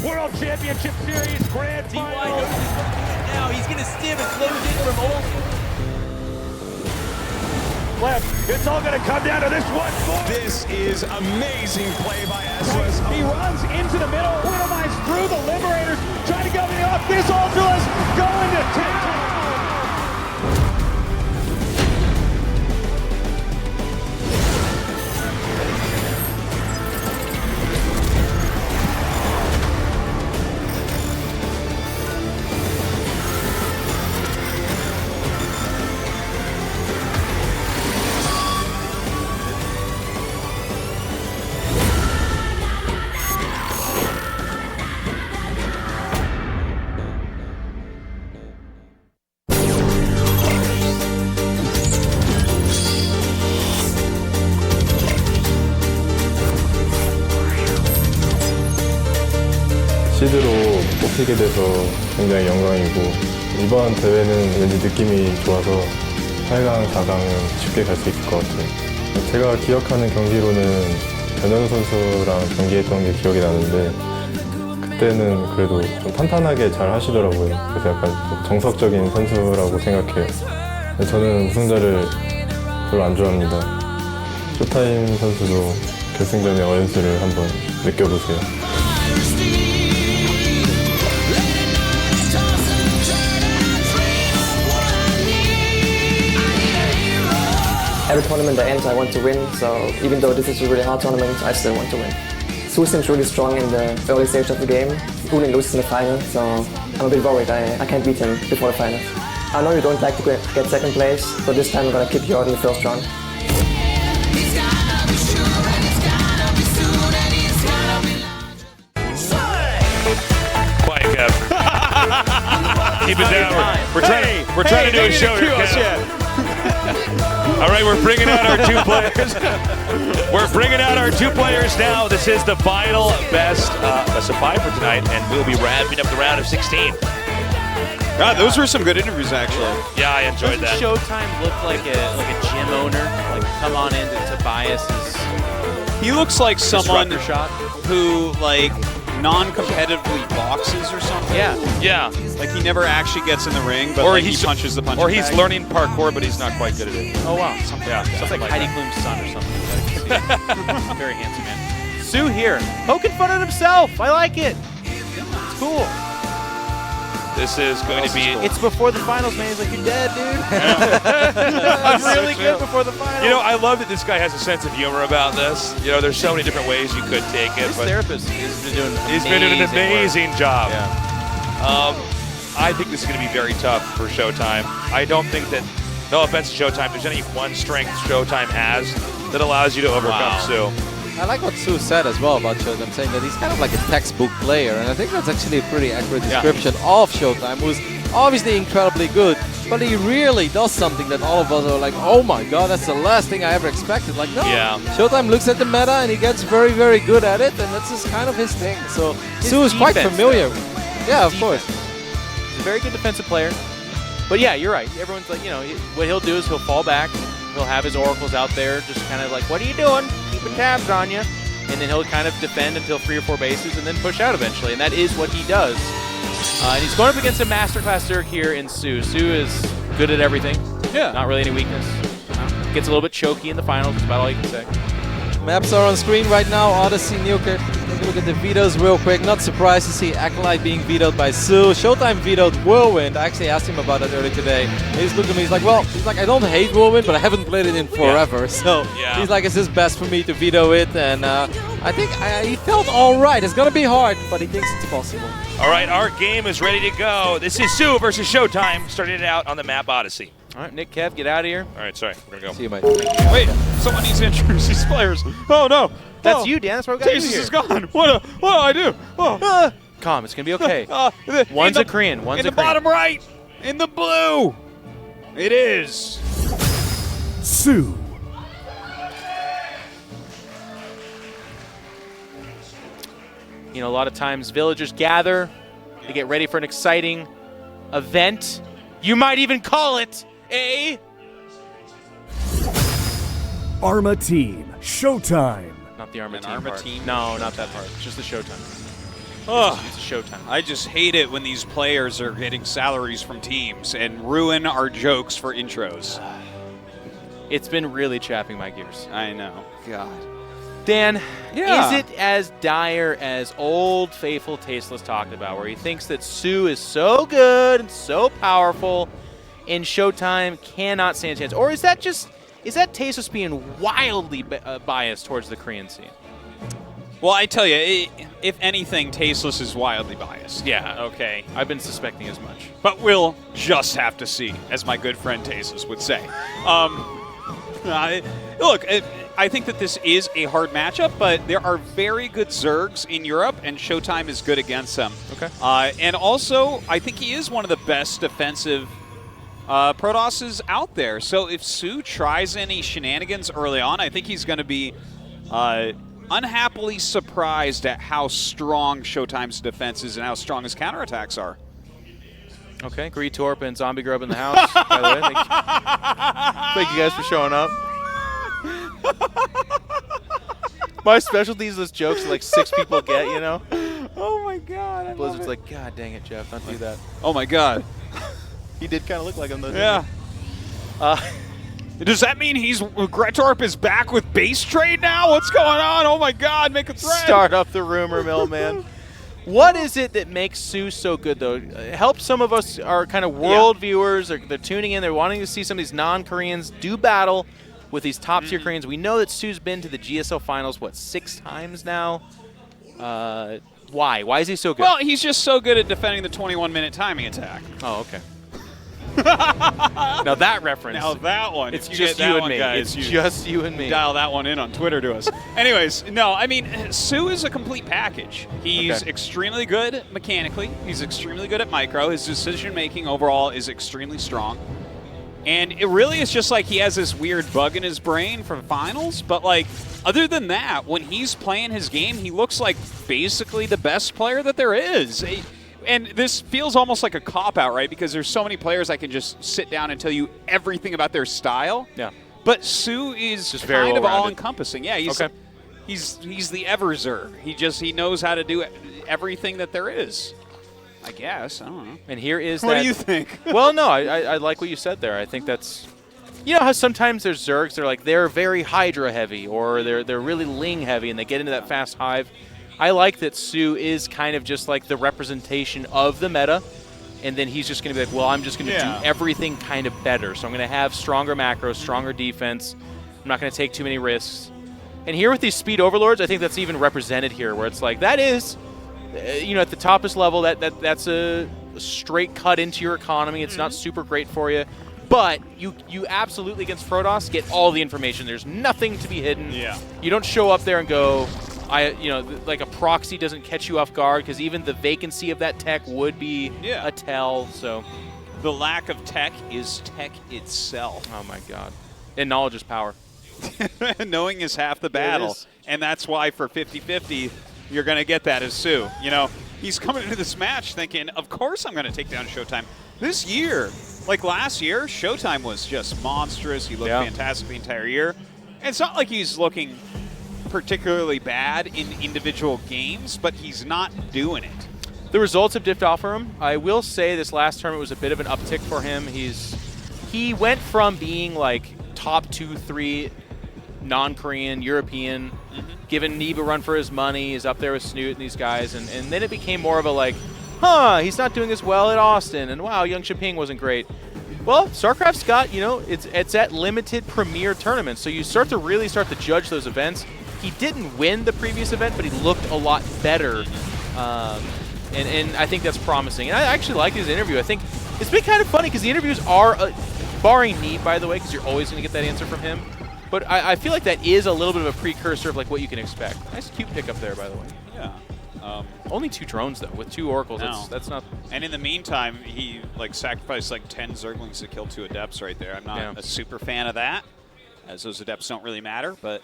World Championship Series Grand Final. Now he's gonna stim and close in from Old. Left. It's all gonna come down to this one. This is amazing play by Esras. He runs into the middle, Wintermines through the Liberators, trying to go to the off. This Ultras going to take. 시드로 뽑히게 돼서 굉장히 영광이고 이번 대회는 왠지 느낌이 좋아서 8강, 4강은 쉽게 갈 수 있을 것 같아요. 제가 기억하는 경기로는 변현 선수랑 경기했던 게 기억이 나는데 그때는 그래도 좀 탄탄하게 잘 하시더라고요. 그래서 약간 좀 정석적인 선수라고 생각해요. 저는 우승자를 별로 안 좋아합니다. 쇼타임 선수도 결승전의 어연스를 한번 느껴보세요. Every tournament that ends, I want to win, so even though this is a really hard tournament, I still want to win. soO seems really strong in the early stage of the game. He only loses in the final, so I'm a bit worried I can't beat him before the finals. I know you don't like to get second place, so this time I'm gonna kick you out in the first round. Quiet, Kev. Keep it down. We're trying to do a show here, Kev. All right, we're bringing out our two players. We're bringing out our two players now. This is the final best of 5 for tonight, and we'll be wrapping up the round of 16. God, those were some good interviews, actually. Yeah, I enjoyed that. ShoWTimE look like a gym owner? Like, come on into Tobias's. He looks like someone shot. who, like, non-competitively boxes or something. Yeah. Like, he never actually gets in the ring, but Or like, he punches the punching Or he's bag. learning parkour, but he's not quite good at it. Oh wow. Yeah, It's like like Heidi that. Klum's son or something. Very handsome man. soO here, poking fun at himself. I like it. It's cool. This is going to be... It's before the finals, man. He's like, you're dead, dude. I'm really good before the finals. You know, I love that this guy has a sense of humor about this. You know, there's so many different ways you could take it. His But therapist has been doing he's been doing an amazing work. amazing job. Yeah. I think this is going to be very tough for ShoWTimE. I don't think that, no offense to ShoWTimE, there's any one strength ShoWTimE has that allows you to overcome soO. I like what soO said as well about ShoWTimE, saying that he's kind of like a textbook player, and I think that's actually a pretty accurate description of ShoWTimE, who's obviously incredibly good, but he really does something that all of us are like, oh my god, that's the last thing I ever expected. Like, no, ShoWTimE looks at the meta and he gets very, very good at it, and that's just kind of his thing. So soO is quite familiar. Yeah, of course. He's a very good defensive player. But yeah, you're right. Everyone's like, you know, what he'll do is he'll fall back. He'll have his oracles out there, just kind of like, what are you doing? Keeping tabs on you. And then he'll kind of defend until 3 or 4 bases and then push out eventually. And that is what he does. And he's going up against a masterclass Zerg here in soO. soO is good at everything. Yeah. Not really any weakness. Gets a little bit choky in the finals, that's about all you can say. Maps are on screen right now. Odyssey, Nuker. Take a look at the vetoes real quick. Not surprised to see Acolyte being vetoed by soO. ShoWTimE vetoed Whirlwind. I actually asked him about that earlier today. He's looking at me, he's like, well, I don't hate Whirlwind, but I haven't played it in forever. So he's like, it's just best for me to veto it. And I think he felt all right. It's going to be hard, but he thinks it's possible. All right, our game is ready to go. This is soO versus ShoWTimE, starting it out on the map Odyssey. All right, Nick, Kev, get out of here. All right, sorry, we're going to go. See you, mate. Wait, someone needs to introduce these players. Oh no. That's you, Dan. That's what we got you Jesus here. is gone. What do I do? Oh. Calm, it's going to be okay. One's a Korean, one's In a the bottom right, in the blue, it is soO. You know, a lot of times villagers gather, they get ready for an exciting event. You might even call it a Arma Team, ShoWTimE. Not the Arma An team Arma part. team No, or not that ShoWTimE? part. Just the ShoWTimE. Ugh. It's ShoWTimE. I just hate it when these players are getting salaries from teams and ruin our jokes for intros. It's been really chapping my gears. I know. God. Dan, Yeah. is it as dire as old faithful Tasteless talked about, where he thinks that soO is so good and so powerful and ShoWTimE cannot stand a chance? Or is that Tasteless being wildly biased towards the Korean scene? Well, I tell you, if anything, Tasteless is wildly biased. Yeah. Okay. I've been suspecting as much. But we'll just have to see, as my good friend Tasteless would say. Look, I think that this is a hard matchup, but there are very good Zergs in Europe, and ShoWTimE is good against them. Okay. And also, I think he is one of the best defensive Protosses out there. So if soO tries any shenanigans early on, I think he's going to be unhappily surprised at how strong ShoWTimE's defense is and how strong his counterattacks are. Okay, Gree Torp and Zombie Grub in the house, by the way. Thank you guys for showing up. My specialty is those jokes that like 6 people get, you know? Oh my God. I Blizzard's love it. like, God dang it, Jeff, don't do that. Oh my God. He did kind of look like him, though, Yeah. didn't he? Does that mean Gretorp is back with base trade now? What's going on? Oh my God, make a thread. Start up the rumor mill, man. What is it that makes soO so good, though? Help some of us, our kind of world viewers, they're tuning in, they're wanting to see some of these non-Koreans do battle with these top-tier Koreans. We know that soO's been to the GSL finals, 6 times now? Why? Why is he so good? Well, he's just so good at defending the 21-minute timing attack. Oh, okay. Now that reference. Now that one. It's if just get that you and one, me. Guys, It's you just you and me. dial that one in on Twitter to us. Anyways, no, I mean, soO is a complete package. He's extremely good mechanically. He's extremely good at micro. His decision-making overall is extremely strong. And it really is just like he has this weird bug in his brain from finals. But, like, other than that, when he's playing his game, he looks like basically the best player that there is. And this feels almost like a cop-out, right? Because there's so many players I can just sit down and tell you everything about their style. Yeah. But soO is just very kind of well-rounded. all-encompassing. Yeah, he's the ever-Zerg. He knows how to do everything that there is. I guess. I don't know. And here is What that. do you think? Well, no, I like what you said there. I think that's, you know how sometimes there's Zergs, they're very Hydra heavy or they're really Ling heavy and they get into that fast hive. I like that soO is kind of just like the representation of the meta, and then he's just going to be like, well, I'm just going to do everything kind of better. So I'm going to have stronger macros, stronger defense. I'm not going to take too many risks. And here with these speed overlords, I think that's even represented here, where it's like, that is, you know, at the toppest level, that's a straight cut into your economy. It's not super great for you. But you absolutely, against Protoss, get all the information. There's nothing to be hidden. Yeah. You don't show up there and go, like a proxy doesn't catch you off guard, because even the vacancy of that tech would be a tell. So the lack of tech is tech itself. Oh my God. And knowledge is power. Knowing is half the battle. And that's why for 50-50, you're going to get that as soO. You know, he's coming into this match thinking, of course I'm going to take down ShoWTimE. This year, like last year, ShoWTimE was just monstrous. He looked fantastic the entire year. And it's not like he's looking particularly bad in individual games, but he's not doing it. The results have dipped off for him. I will say this last tournament was a bit of an uptick for him. He went from being like top 2, 3 non-Korean, European, giving Neve a run for his money. He's up there with Snoot and these guys, and then it became more of a like, he's not doing as well at Austin, and wow, Young Shiping wasn't great. Well, StarCraft's got, you know, it's at limited premier tournaments, so you start to judge those events. He didn't win the previous event, but he looked a lot better, and I think that's promising. And I actually like his interview. I think it's been kind of funny because the interviews are, barring Neve, by the way, because you're always going to get that answer from him, but I feel like that is a little bit of a precursor of like what you can expect. Nice cute pickup there, by the way. Yeah. Only 2 drones, though, with 2 oracles. No. That's not... And in the meantime, he like sacrificed like 10 Zerglings to kill 2 Adepts right there. I'm not a super fan of that, as those Adepts don't really matter, but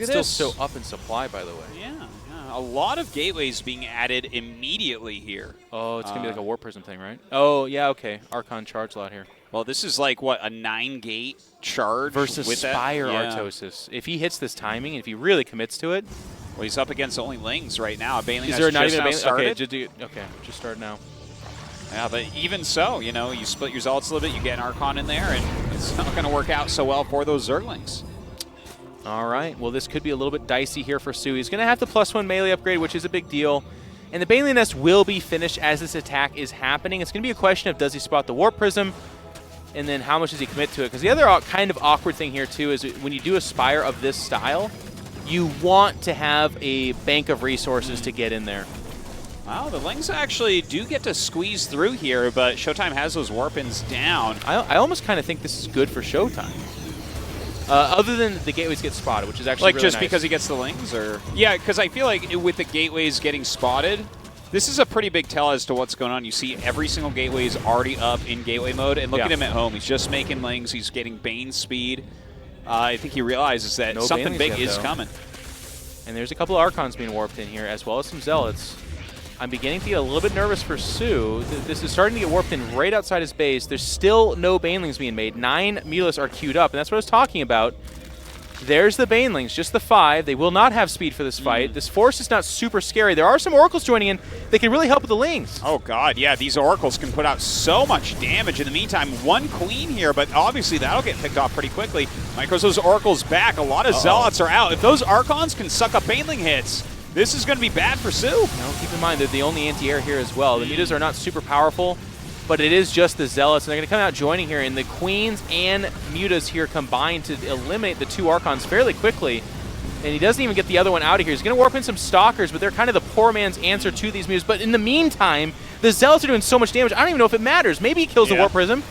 still so up in supply, by the way. Yeah, a lot of gateways being added immediately here. Oh, it's going to be like a War Prism thing, right? Oh, yeah, okay. Archon charge lot here. Well, this is like, what, a 9-gate charge? Versus with Spire that? Artosis. If he hits this timing, and if he really commits to it. Well, he's up against only Lings right now. Baneling Is there not just even a now Baneling? started. Okay, just start now. Yeah, but even so, you know, you split your Zealots a little bit, you get an Archon in there, and it's not going to work out so well for those Zerglings. All right, well, this could be a little bit dicey here for soO. He's going to have the +1 melee upgrade, which is a big deal. And the Baneling Nest will be finished as this attack is happening. It's going to be a question of does he spot the Warp Prism, and then how much does he commit to it? Because the other kind of awkward thing here, too, is when you do a Spire of this style, you want to have a bank of resources to get in there. Wow, the Lings actually do get to squeeze through here, but ShoWTimE has those Warpins down. I almost kind of think this is good for ShoWTimE. Other than the gateways get spotted, which is actually like really just nice. because he gets the Lings, or yeah, because I feel like with the gateways getting spotted, this is a pretty big tell as to what's going on. You see every single gateway is already up in gateway mode, and look at him at home. He's just making Lings. He's getting Bane speed. I think he realizes that something big is coming. And there's a couple of Archons being warped in here, as well as some Zealots. I'm beginning to get a little bit nervous for soO. This is starting to get warped in right outside his base. There's still no Banelings being made. 9 Mutalisks are queued up, and that's what I was talking about. There's the Banelings, just the 5. They will not have speed for this fight. This force is not super scary. There are some Oracles joining in that can really help with the Lings. Oh, God, yeah, these Oracles can put out so much damage. In the meantime, 1 Queen here, but obviously that'll get picked off pretty quickly. Micros those Oracles back. A lot of Zealots are out. If those Archons can suck up Baneling hits, this is going to be bad for soO. Now, keep in mind, they're the only anti-air here as well. The Mutas are not super powerful, but it is just the Zealots, and they're going to come out joining here, and the Queens and Mutas here combine to eliminate the 2 Archons fairly quickly, and he doesn't even get the other one out of here. He's going to warp in some Stalkers, but they're kind of the poor man's answer to these Mutas. But in the meantime, the Zealots are doing so much damage, I don't even know if it matters. Maybe he kills the Warp Prism.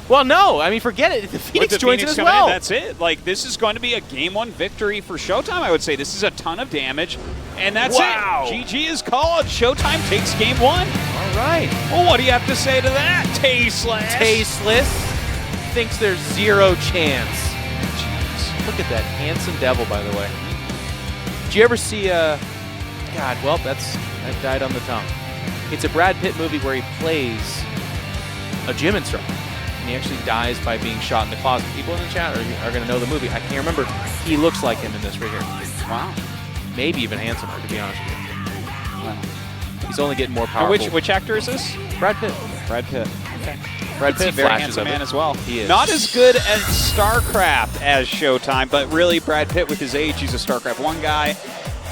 Well, no. I mean, forget it. The Phoenix joins in as well. That's it. Like, this is going to be a Game 1 victory for ShoWTimE, I would say. This is a ton of damage, and that's it. GG is called. ShoWTimE takes Game 1. All right. Well, what do you have to say to that, Tasteless? Tasteless thinks there's 0 chance. Jeez. Look at that handsome devil, by the way. Did you ever see God, well, that died on the tongue. It's a Brad Pitt movie where he plays a gym instructor. And he actually dies by being shot in the closet. People in the chat are going to know the movie. I can't remember. He looks like him in this right here. Wow. Maybe even handsomer, to be honest with you. Wow. He's only getting more powerful. Which actor is this? Brad Pitt. Brad Pitt. Okay. Brad Pitt, very handsome man as well. He is. Not as good at StarCraft as ShoWTimE, but really Brad Pitt with his age, he's a StarCraft 1 guy.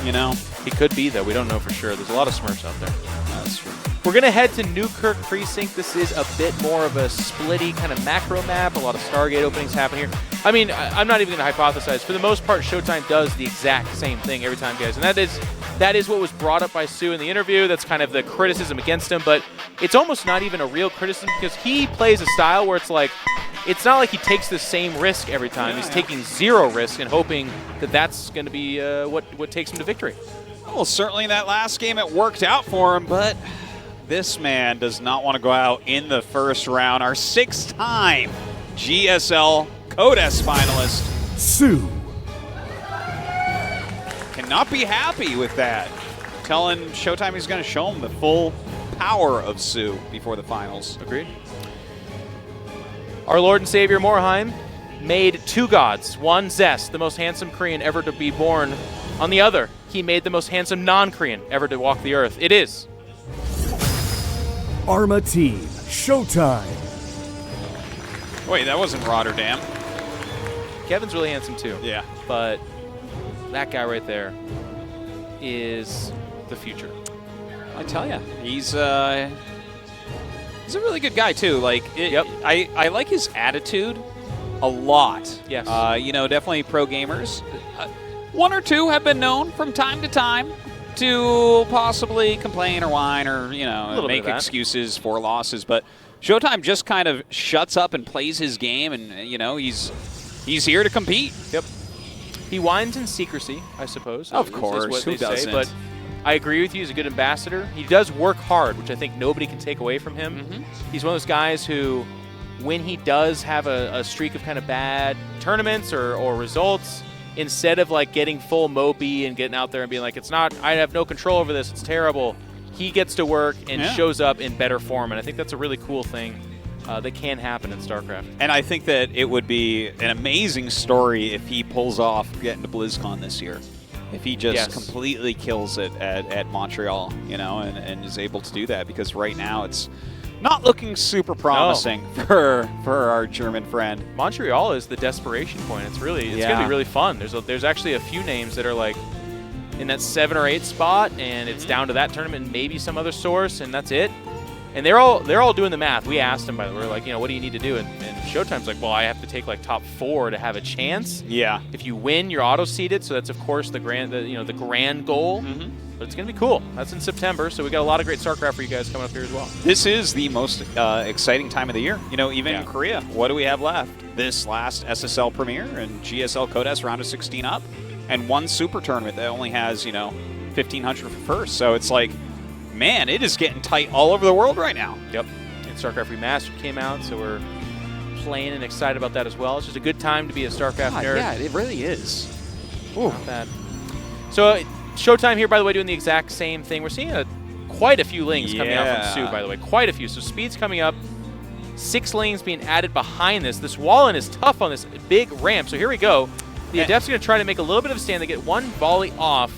You know. He could be, though. We don't know for sure. There's a lot of Smurfs out there. That's true. We're going to head to Newkirk Precinct. This is a bit more of a splitty kind of macro map. A lot of Stargate openings happen here. I mean, I'm not even going to hypothesize. For the most part, ShoWTimE does the exact same thing every time, guys. And that is what was brought up by soO in the interview. That's kind of the criticism against him. But it's almost not even a real criticism because he plays a style where it's like, it's not like he takes the same risk every time. He's taking 0 risk and hoping that that's going to be what takes him to victory. Well, certainly in that last game it worked out for him, but this man does not want to go out in the first round. Our 6-time GSL Codes finalist. soO. Cannot be happy with that. Telling ShoWTimE he's going to show him the full power of soO before the finals. Agreed. Our Lord and Savior Morheim made 2 gods. One, Zest, the most handsome Korean ever to be born. On the other, he made the most handsome non-Korean ever to walk the earth. It is Arma Team, ShoWTimE. Wait, that wasn't Rotterdam. Kevin's really handsome too. Yeah. But that guy right there is the future. I tell you, he's a really good guy too. Like, I like his attitude a lot. Yes. You know, definitely pro gamers. 1 or 2 have been known from time to time to possibly complain or whine or, you know, make excuses for losses. But ShoWTimE just kind of shuts up and plays his game, and, you know, he's here to compete. Yep. He whines in secrecy, I suppose. Of course, is what who they say, doesn't? but I agree with you. He's a good ambassador. He does work hard, which I think nobody can take away from him. He's one of those guys who, when he does have a streak of kind of bad tournaments or results, instead of like getting full mopey and getting out there and being like, I have no control over this, it's terrible, he gets to work and shows up in better form. And I think that's a really cool thing They can happen in StarCraft. And I think that it would be an amazing story if he pulls off getting to BlizzCon this year. If he just completely kills it at Montreal, you know, and is able to do that, because right now it's not looking super promising for our German friend. Montreal is the desperation point. It's going to be really fun. There's actually a few names that are like in that 7 or 8 spot, and it's down to that tournament and maybe some other source, and that's it. And they're all doing the math. We asked them, by the way, we're like, you know, what do you need to do? And ShoWTimE's like, well, I have to take like top 4 to have a chance. Yeah. If you win, you're auto-seeded, so that's of course the grand goal. But it's gonna be cool. That's in September, so we got a lot of great StarCraft for you guys coming up here as well. This is the most exciting time of the year. You know, even in Korea, what do we have left? This last SSL Premier and GSL Codes round of 16 up, and 1 super tournament that only has, you know, 1,500 for first. So it's like, man, it is getting tight all over the world right now. Yep. And StarCraft Remastered came out, so we're playing and excited about that as well. It's just a good time to be a StarCraft nerd. Yeah, it really is. Not bad. So ShoWTimE here, by the way, doing the exact same thing. We're seeing quite a few lings coming out from soO, by the way. Quite a few. So speed's coming up. 6 lanes being added behind this. This wall-in is tough on this big ramp. So here we go. The Adept's going to try to make a little bit of a stand. They get 1 volley off.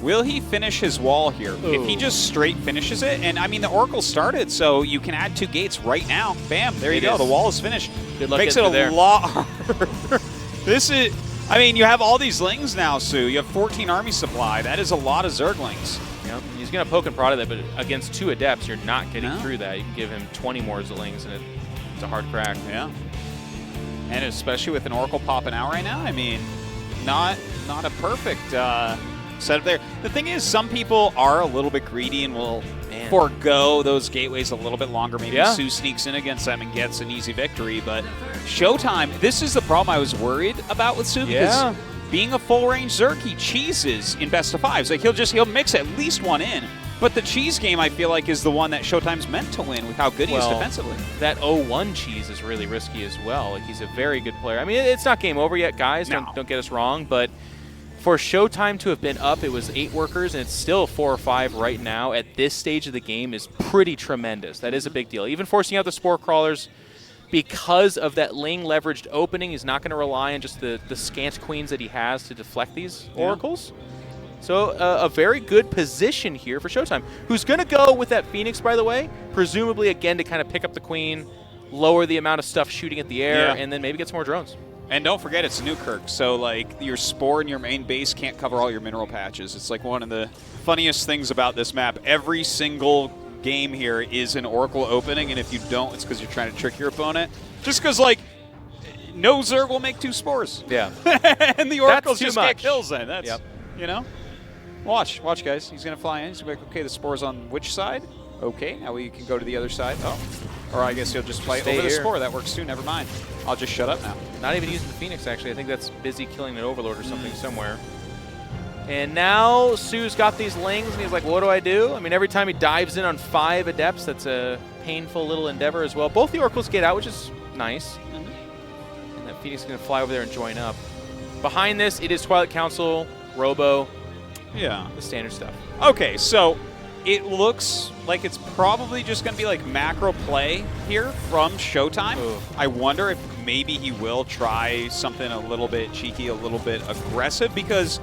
Will he finish his wall here? Ooh. If he just straight finishes it, and I mean, the Oracle started, so you can add 2 gates right now. Bam, there you go. The wall is finished. Good luck. Makes it a lot harder. This is, I mean, you have all these lings now, soO. You have 14 army supply. That is a lot of Zerglings. Yep. He's going to poke and prod at that, but against 2 Adepts, you're not getting through that. You can give him 20 more Zerglings, and it's a hard crack. Yeah. And especially with an Oracle popping out right now, I mean, not a perfect setup there. The thing is, some people are a little bit greedy and will forego those gateways a little bit longer. Maybe soO sneaks in against them and gets an easy victory. But ShoWTimE, this is the problem I was worried about with soO, because being a full-range Zerg, he cheeses in best of 5s. Like, he'll mix at least 1 in. But the cheese game, I feel like, is the one that ShoWTimE's meant to win with how good he is defensively. That 0-1 cheese is really risky as well. Like, he's a very good player. I mean, it's not game over yet, guys. No. Don't get us wrong, but for ShoWTimE to have been up, it was 8 workers, and it's still 4 or 5 right now at this stage of the game is pretty tremendous. That is a big deal. Even forcing out the Spore Crawlers because of that Ling leveraged opening, he's not going to rely on just the scant queens that he has to deflect these oracles. So a very good position here for ShoWTimE, who's going to go with that Phoenix, by the way, presumably again to kind of pick up the queen, lower the amount of stuff shooting at the air, and then maybe get some more drones. And don't forget, it's Newkirk, so like your Spore in your main base can't cover all your mineral patches. It's like one of the funniest things about this map. Every single game here is an Oracle opening, and if you don't, it's because you're trying to trick your opponent. Just because, like, no Zerg will make 2 Spores. Yeah. And the Oracles just get kills then. That's, you know? Watch, guys. He's going to fly in. He's going to be like, okay, the Spore's on which side? Okay, now we can go to the other side. Oh. Or I guess he'll just fly over the Spore. That works too. Never mind. I'll just shut up now. Not even using the Phoenix, actually. I think that's busy killing an Overlord or something somewhere. And now soO's got these lings, and he's like, what do I do? I mean, every time he dives in on 5 Adepts, that's a painful little endeavor as well. Both the Oracles get out, which is nice. And that Phoenix is going to fly over there and join up. Behind this, it is Twilight Council, Robo. Yeah. The standard stuff. Okay, so it looks like it's probably just going to be like macro play here from ShoWTimE. Ooh. I wonder if maybe he will try something a little bit cheeky, a little bit aggressive, because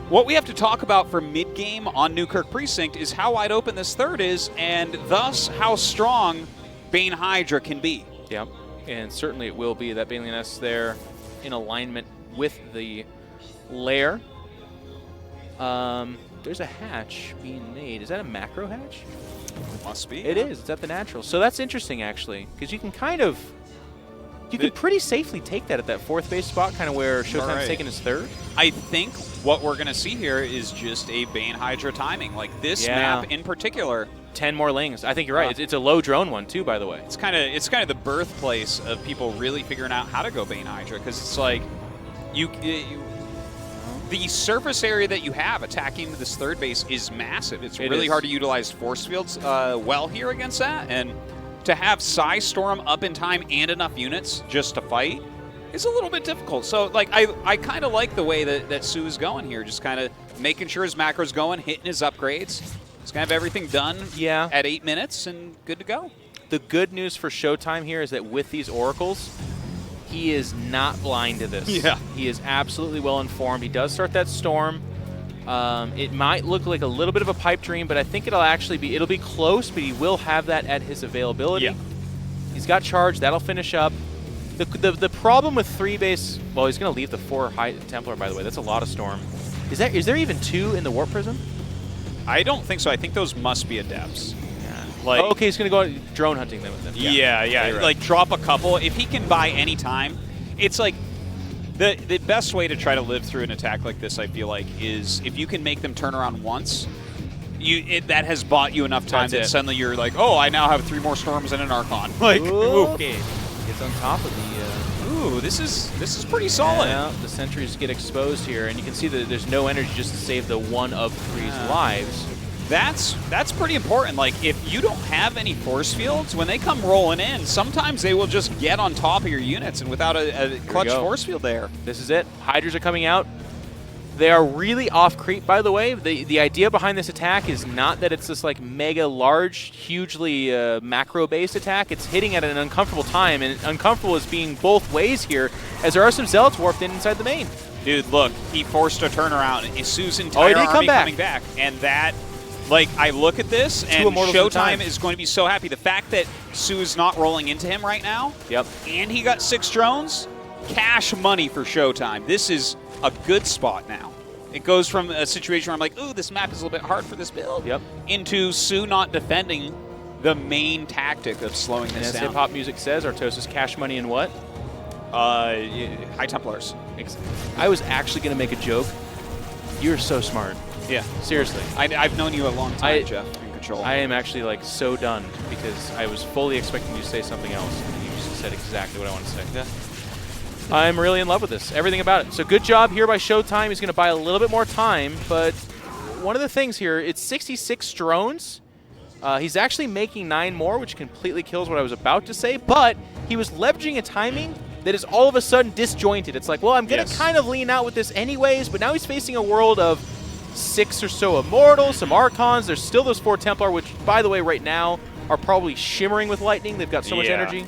what we have to talk about for mid-game on Newkirk Precinct is how wide open this third is, and thus how strong Bane Hydra can be. Yep, and certainly it will be. That Bane Lioness there in alignment with the lair. There's a hatch being made. Is that a macro hatch? It must be. It is. It's at the natural. So that's interesting, actually, because you can kind of, you can pretty safely take that at that 4th base spot, kind of where ShoWTimE's taking his 3rd. I think what we're going to see here is just a Bane Hydra timing. Like this map in particular. 10 more lings. I think you're right. It's a low drone one, too, by the way. It's kind of the birthplace of people really figuring out how to go Bane Hydra, because it's like the surface area that you have attacking this 3rd base is massive. It's really hard to utilize force fields well here against that, and to have Psy Storm up in time and enough units just to fight is a little bit difficult. So like I kind of like the way that soO is going here, just kind of making sure his macro's going, hitting his upgrades. He's going to have everything done at 8 minutes and good to go. The good news for ShoWTimE here is that with these oracles, he is not blind to this. Yeah. He is absolutely well informed. He does start that storm. It might look like a little bit of a pipe dream, but I think it'll be close, but he will have that at his availability. Yeah. He's got charge. That'll finish up. The problem with 3 base, well, he's going to leave the 4 High Templar, by the way. That's a lot of storm. Is there even 2 in the Warp Prism? I don't think so. I think those must be adepts. Yeah. Like, oh, okay, he's going to go drone hunting them with them. Yeah. Right. Like, drop a couple. If he can buy any time, it's like the best way to try to live through an attack like this, I feel like, is if you can make them turn around once, that has bought you enough time that suddenly you're like, oh, I now have 3 more storms and an Archon. Like, okay. Gets on top of the... Ooh, this is pretty solid. Yeah, the sentries get exposed here, and you can see that there's no energy just to save the 1 of 3's lives. That's pretty important. Like, if you don't have any force fields, when they come rolling in, sometimes they will just get on top of your units, and without a clutch force field there. This is it. Hydras are coming out. They are really off creep, by the way. The idea behind this attack is not that it's this like mega large, hugely macro-based attack. It's hitting at an uncomfortable time, and uncomfortable is being both ways here, as there are some zealots warped in inside the main. Dude, look, he forced a turnaround. SoO's entire army coming back, and that, like, I look at this, and ShoWTimE is going to be so happy. The fact that SoO is not rolling into him right now, and he got 6 drones, cash money for ShoWTimE. This is a good spot now. It goes from a situation where I'm like, ooh, this map is a little bit hard for this build, into SoO not defending the main tactic of slowing this down. As hip-hop music says, Artosis cash money in what? High Templars. I was actually going to make a joke. You're so smart. Yeah. Seriously. I've known you a long time, Jeff, in control. I am actually like so done because I was fully expecting you to say something else, and you just said exactly what I want to say. Yeah. I'm really in love with this, everything about it. So good job here by ShoWTimE. He's going to buy a little bit more time, but one of the things here, it's 66 drones. He's actually making 9 more, which completely kills what I was about to say, but he was leveraging a timing that is all of a sudden disjointed. It's like, well, I'm going to kind of lean out with this anyways, but now he's facing a world of 6 or so Immortals, some Archons. There's still those 4 Templar, which, by the way, right now are probably shimmering with lightning. They've got so much energy.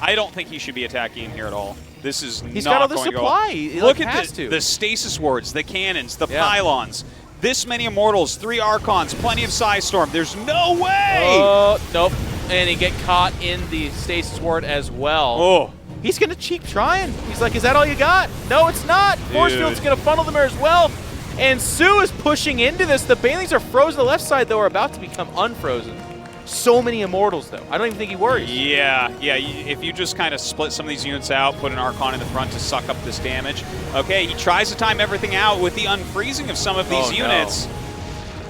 I don't think he should be attacking here at all. This is He's not got all the going supply. to He Look like, at the stasis wards, the cannons, the pylons. This many Immortals, 3 Archons, plenty of Psystorm. There's no way! Nope. And he get caught in the stasis ward as well. Oh. He's going to keep trying. He's like, is that all you got? No, it's not. Force Field's going to funnel them there as well. And SoO is pushing into this. The Banelings are frozen. The left side, though, are about to become unfrozen. So many Immortals, though. I don't even think he worries. Yeah. If you just kind of split some of these units out, put an Archon in the front to suck up this damage. Okay, he tries to time everything out with the unfreezing of some of these units. No.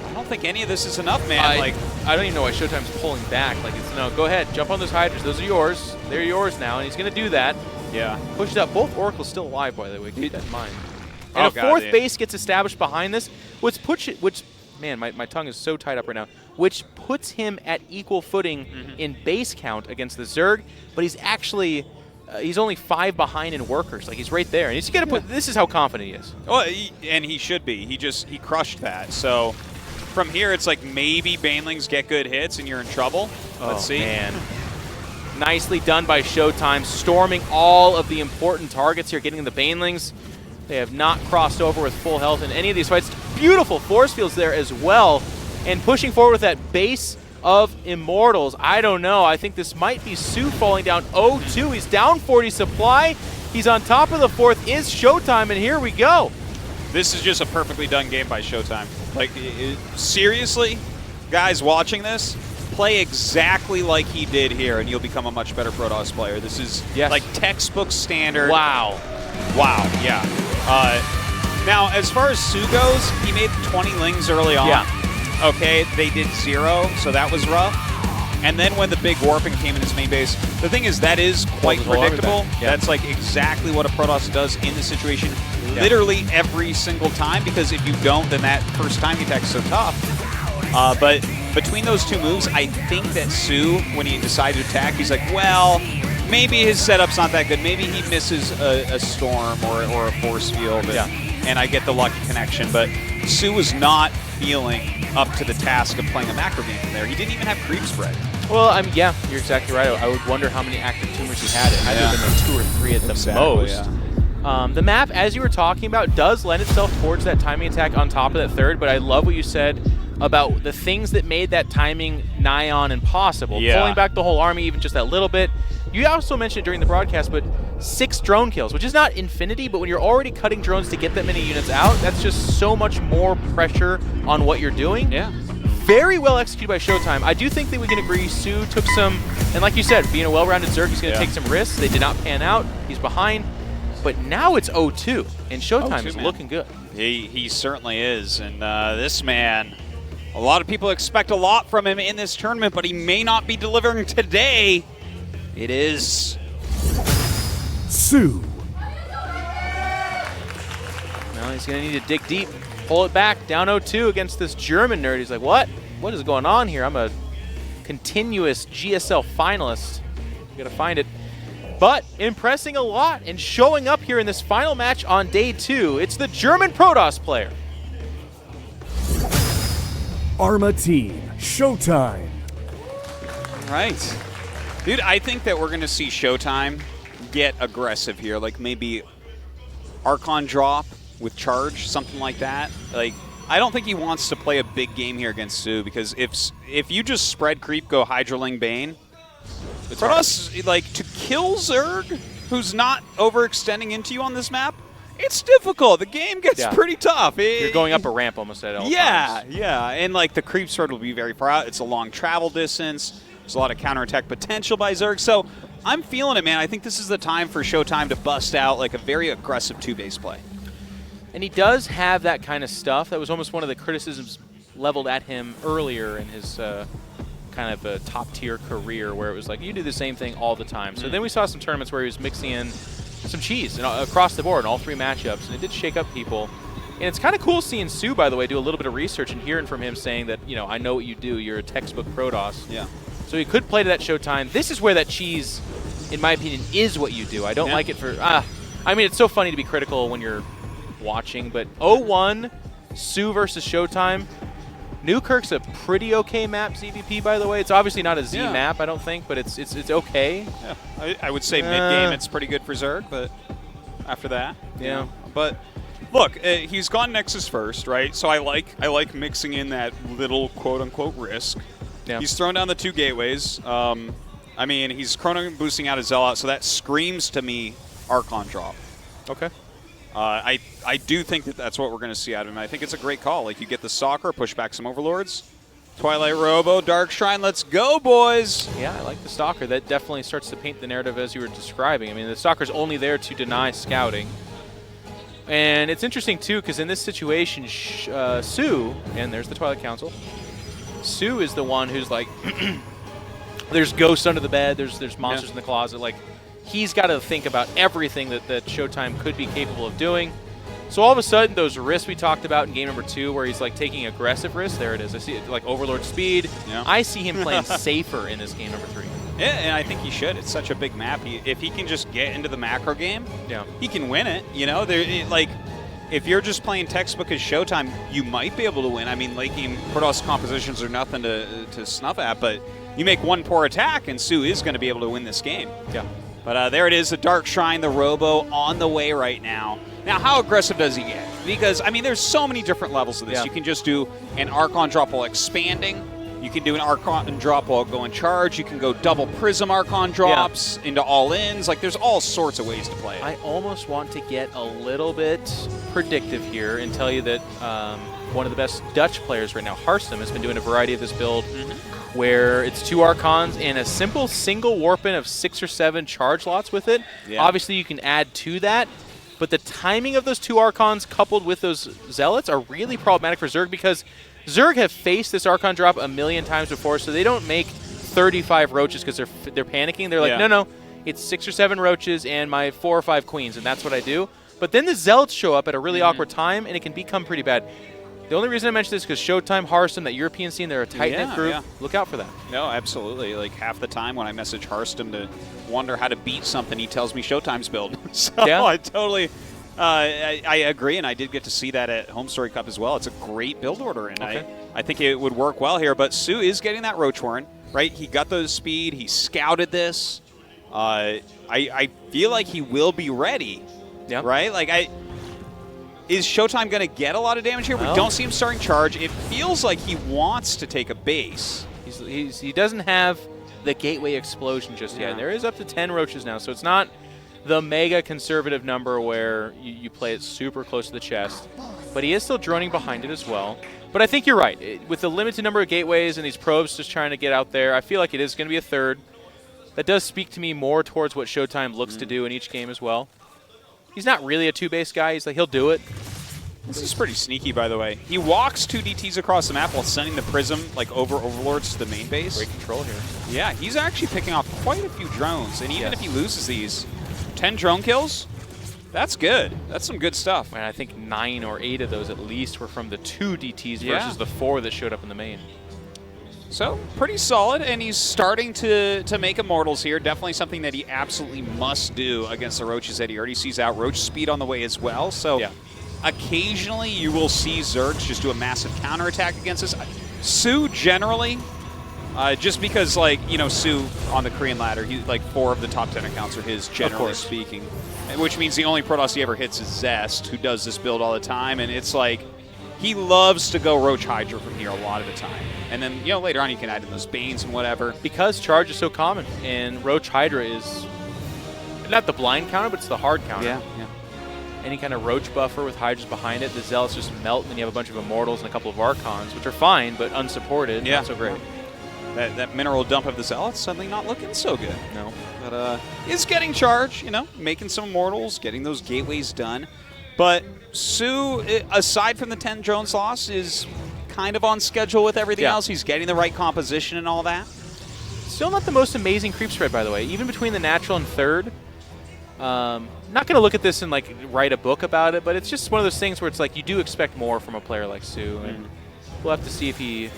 I don't think any of this is enough, man. I don't even know why ShoWTimE's pulling back. Like, it's no, go ahead, jump on those Hydras. Those are yours. They're yours now, and he's going to do that. Yeah. Push it up. Both Oracles still alive, by the way. Keep that in mind. And a 4th base gets established behind this, which man, my tongue is so tied up right now, which puts him at equal footing in base count against the Zerg, but he's actually, he's only 5 behind in workers. Like, he's right there. And he's going to put, this is how confident he is. Well, and he should be. He crushed that. So from here, it's like maybe Banelings get good hits and you're in trouble. Let's see. Man. Nicely done by ShoWTimE, storming all of the important targets here, getting the Banelings. They have not crossed over with full health in any of these fights. Beautiful force fields there as well. And pushing forward with that base of Immortals. I don't know. I think this might be SoO falling down 0-2. He's down 40 supply. He's on top of the 4th. Is ShoWTimE, and here we go. This is just a perfectly done game by ShoWTimE. Like, seriously, guys watching this, play exactly like he did here, and you'll become a much better Protoss player. This is like textbook standard. Wow. Wow, yeah. Now, as far as SoO goes, he made 20 lings early on. Yeah. Okay, they did 0, so that was rough. And then when the big warping came in his main base, the thing is that is quite predictable. That's like exactly what a Protoss does in this situation, literally every single time, because if you don't, then that first time you attack is so tough. But between those 2 moves, I think that SoO, when he decided to attack, he's like, well, maybe his setup's not that good. Maybe he misses a storm or a force field, and I get the lucky connection. But SoO was not feeling up to the task of playing a macro beam from there. He didn't even have creep spread. Well, yeah, you're exactly right. I would wonder how many active tumors he had. It had to have been like 2 or 3 at the most. Yeah. The map, as you were talking about, does lend itself towards that timing attack on top of that third, but I love what you said about the things that made that timing nigh on impossible. Yeah. Pulling back the whole army even just that little bit. You also mentioned it during the broadcast, but 6 drone kills, which is not infinity, but when you're already cutting drones to get that many units out, that's just so much more pressure on what you're doing. Yeah. Very well executed by ShoWTimE. I do think that we can agree soO took some, and like you said, being a well-rounded Zerg, he's going to take some risks. They did not pan out. He's behind. But now it's 0-2, and ShoWTimE is looking good. He certainly is. And this man, a lot of people expect a lot from him in this tournament, but he may not be delivering today. It is soO. Well, he's going to need to dig deep, pull it back, down 0-2 against this German nerd. He's like, what? What is going on here? I'm a continuous GSL finalist. Got to find it. But impressing a lot and showing up here in this final match on day 2, it's the German Protoss player. Arma Team, ShoWTimE. right. Dude, I think that we're going to see ShoWTimE get aggressive here, like maybe Archon drop with charge, something like that. Like, I don't think he wants to play a big game here against soO, because if you just spread creep, go Hydraling Bane, for us, like, to kill Zerg, who's not overextending into you on this map, it's difficult. The game gets pretty tough. You're going up a ramp almost at all times. Yeah. And, like, the creep sword will be very far out. It's a long travel distance. There's a lot of counterattack potential by Zerg. So I'm feeling it, man. I think this is the time for ShoWTimE to bust out, like, a very aggressive 2-base play. And he does have that kind of stuff. That was almost one of the criticisms leveled at him earlier in his kind of a top-tier career, where it was like, you do the same thing all the time. So then we saw some tournaments where he was mixing in some cheese across the board in all 3 matchups, and it did shake up people. And it's kind of cool seeing soO, by the way, do a little bit of research and hearing from him saying that, you know, I know what you do. You're a textbook Protoss. Yeah. So he could play to that ShoWTimE. This is where that cheese, in my opinion, is what you do. I don't like it for... I mean, it's so funny to be critical when you're watching, but 0-1, soO versus ShoWTimE. Newkirk's a pretty okay map, ZVP, by the way. It's obviously not a Z map, I don't think, but it's okay. Yeah, I would say mid-game it's pretty good for Zerg, but after that, you know. But look, he's gone Nexus first, right? So I like mixing in that little quote-unquote risk. Yeah. He's thrown down the 2 gateways. I mean, he's chrono boosting out a Zealot, so that screams to me Archon drop. Okay. I do think that that's what we're going to see out of him. I think it's a great call. Like, you get the Stalker, push back some Overlords. Twilight Robo, Dark Shrine, let's go, boys! Yeah, I like the Stalker. That definitely starts to paint the narrative as you were describing. I mean, the Stalker's only there to deny scouting. And it's interesting, too, because in this situation, soO, and there's the Twilight Council, soO is the one who's like, there's ghosts under the bed, there's monsters in the closet. Like, he's got to think about everything that ShoWTimE could be capable of doing. So all of a sudden, those risks we talked about in game number 2, where he's like taking aggressive risks, there it is. I see it, like Overlord speed. Yeah. I see him playing safer in this game number 3. Yeah, and I think he should. It's such a big map. If he can just get into the macro game, he can win it. You know, like, if you're just playing textbook as ShoWTimE, you might be able to win. I mean, late game Protoss compositions are nothing to snuff at, but you make one poor attack, and soO is going to be able to win this game. Yeah. But there it is, the Dark Shrine, the Robo on the way right now. Now, how aggressive does he get? Because, I mean, there's so many different levels of this. You can just do an Archon drop while expanding. You can do an Archon drop while going charge. You can go double Prism Archon drops into all-ins. Like, there's all sorts of ways to play it. I almost want to get a little bit predictive here and tell you that one of the best Dutch players right now, ShoWTimE, has been doing a variety of this build where it's 2 Archons and a simple single warp-in of 6 or 7 charge lots with it. Yeah. Obviously, you can add to that, but the timing of those 2 Archons coupled with those Zealots are really problematic for Zerg, because Zerg have faced this Archon drop a million times before, so they don't make 35 Roaches because they're panicking. They're like, no, it's 6 or 7 Roaches and my 4 or 5 Queens, and that's what I do. But then the Zealots show up at a really awkward time, and it can become pretty bad. The only reason I mention this is because ShoWTimE, ShoWTimE, that European scene, they're a tight-knit group. Look out for that. No, absolutely. Like, half the time when I message ShoWTimE to wonder how to beat something, he tells me ShoWTimE's build. So I totally... I agree, and I did get to see that at Home Story Cup as well. It's a great build order, and I think it would work well here. But soO is getting that Roach Warren. right? He got the speed. He scouted this. I feel like he will be ready, right? Like, is ShoWTimE going to get a lot of damage here? We don't see him starting charge. It feels like he wants to take a base. He doesn't have the gateway explosion just yet. There is up to 10 roaches now, so it's not the mega conservative number where you play it super close to the chest. But he is still droning behind it as well. But I think you're right. With the limited number of gateways and these probes just trying to get out there, I feel like it is going to be a third. That does speak to me more towards what ShoWTimE looks to do in each game as well. He's not really a two-base guy. He's like, he'll do it. This is pretty sneaky, by the way. He walks 2 DTs across the map while sending the Prism like over Overlords to the main base. Great control here. Yeah, he's actually picking off quite a few drones. And even if he loses these, 10 drone kills, that's good. That's some good stuff. And I think 9 or 8 of those at least were from the 2 DTs versus the 4 that showed up in the main. So, pretty solid, and he's starting to make Immortals here. Definitely something that he absolutely must do against the Roaches that he already sees out. Roach speed on the way as well, so occasionally you will see Zergs just do a massive counterattack against this. soO generally, just because, like, you know, soO on the Korean ladder, he, like 4 of the top 10 accounts are his, generally speaking. Which means the only Protoss he ever hits is Zest, who does this build all the time, and it's like, he loves to go Roach Hydra from here a lot of the time. And then, you know, later on you can add in those Banes and whatever. Because charge is so common, and Roach Hydra is not the blind counter, but it's the hard counter. Yeah. Any kind of Roach buffer with Hydras behind it, the Zealots just melt, and then you have a bunch of Immortals and a couple of Archons, which are fine, but unsupported, not so great. That mineral dump of the Zealots suddenly not looking so good. No. But is getting charged, you know, making some Immortals, getting those gateways done. But soO, aside from the 10 drones loss, is kind of on schedule with everything else. He's getting the right composition and all that. Still not the most amazing creep spread, by the way. Even between the natural and third. Not going to look at this and like write a book about it, but it's just one of those things where it's like you do expect more from a player like soO, and we'll have to see if he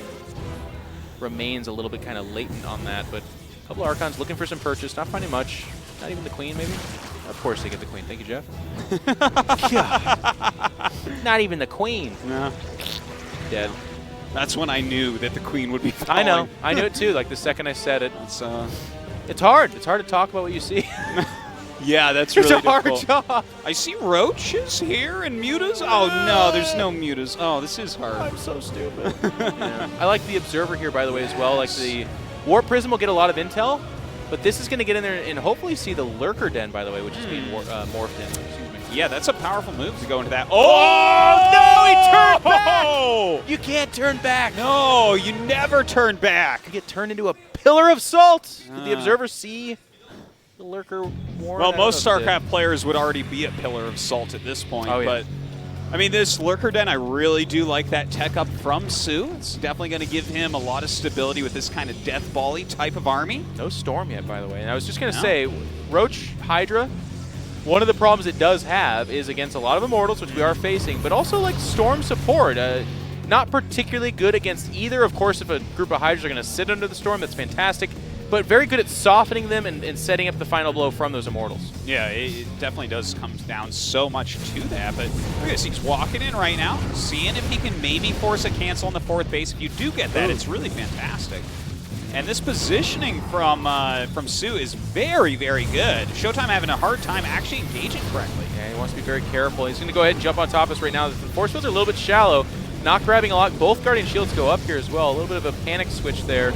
remains a little bit kind of latent on that. But a couple of Archons looking for some purchase, not finding much. Not even the Queen, maybe? Of course they get the Queen. Thank you, Jeff. Not even the Queen. No. Dead. That's when I knew that the Queen would be falling. I know. I knew it too. Like the second I said it. It's hard. It's hard to talk about what you see. Yeah, that's really difficult. It's a hard job. I see roaches here and mutas. Oh, no, there's no mutas. Oh, this is hard. I'm so stupid. I like the Observer here, by the way, as well. Like the Warp Prism will get a lot of intel, but this is going to get in there and hopefully see the Lurker Den, by the way, which is being morphed in. Excuse me. Yeah, that's a powerful move to go into that. Oh, no, he turned back! You can't turn back. No, you never turn back. You get turned into a pillar of salt. Did the Observer see the Lurker warn? Well, most StarCraft players would already be a pillar of salt at this point. But, I mean, this Lurker Den, I really do like that tech up from soO. It's definitely going to give him a lot of stability with this kind of Death Volley type of army. No Storm yet, by the way. And I was just going to say, Roach Hydra, one of the problems it does have is against a lot of Immortals, which we are facing, but also like Storm support. Not particularly good against either. Of course, if a group of Hydras are going to sit under the Storm, that's fantastic. But very good at softening them and setting up the final blow from those Immortals. Yeah, it definitely does come down so much to that. But look at this, he's walking in right now, seeing if he can maybe force a cancel on the 4th base. If you do get that, it's really fantastic. And this positioning from soO is very, very good. ShoWTimE having a hard time actually engaging correctly. Yeah, he wants to be very careful. He's going to go ahead and jump on top of us right now. The force fields are a little bit shallow. Not grabbing a lot. Both Guardian Shields go up here as well. A little bit of a panic switch there.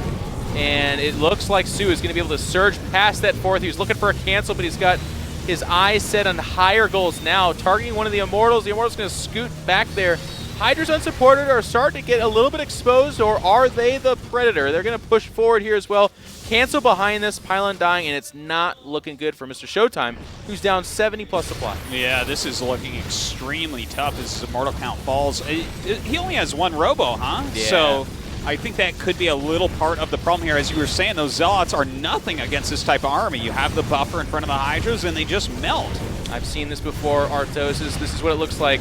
And it looks like soO is going to be able to surge past that 4th. He was looking for a cancel, but he's got his eyes set on higher goals now, targeting one of the Immortals. The Immortal's going to scoot back there. Hydras unsupported are starting to get a little bit exposed, or are they the Predator? They're going to push forward here as well. Cancel behind this, Pylon dying, and it's not looking good for Mr. ShoWTimE, who's down 70+ supply. Yeah, this is looking extremely tough as his Immortal count falls. He only has 1 Robo, huh? Yeah. So I think that could be a little part of the problem here. As you were saying, those Zealots are nothing against this type of army. You have the buffer in front of the Hydras, and they just melt. I've seen this before, Arthos. This is what it looks like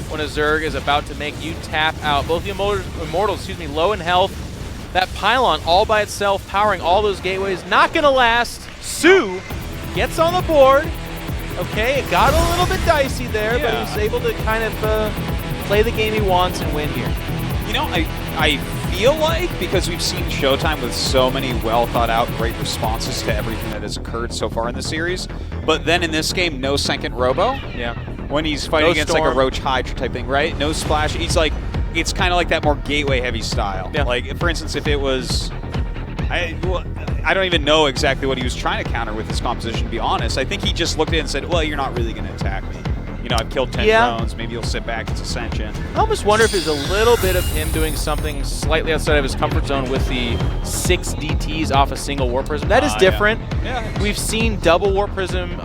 when a Zerg is about to make you tap out. Both the Immortals, low in health. That Pylon all by itself, powering all those gateways, not going to last. soO gets on the board. Okay, it got a little bit dicey there, but he's able to kind of play the game he wants and win here. You know, I feel like, because we've seen ShoWTimE with so many well thought out, great responses to everything that has occurred so far in the series, but then in this game, no second robo. Yeah. When he's fighting against like a Roach Hydra type thing, right? No splash. He's like, it's kind of like that more gateway heavy style. Yeah. Like, for instance, if it was, I don't even know exactly what he was trying to counter with his composition, to be honest. I think he just looked at it and said, well, you're not really going to attack me. You know, I've killed 10 drones. Maybe you'll sit back. It's Ascension. I almost wonder if it's a little bit of him doing something slightly outside of his comfort zone with the 6 DTs off a single Warp Prism. That is different. Yeah. We've seen double Warp Prism,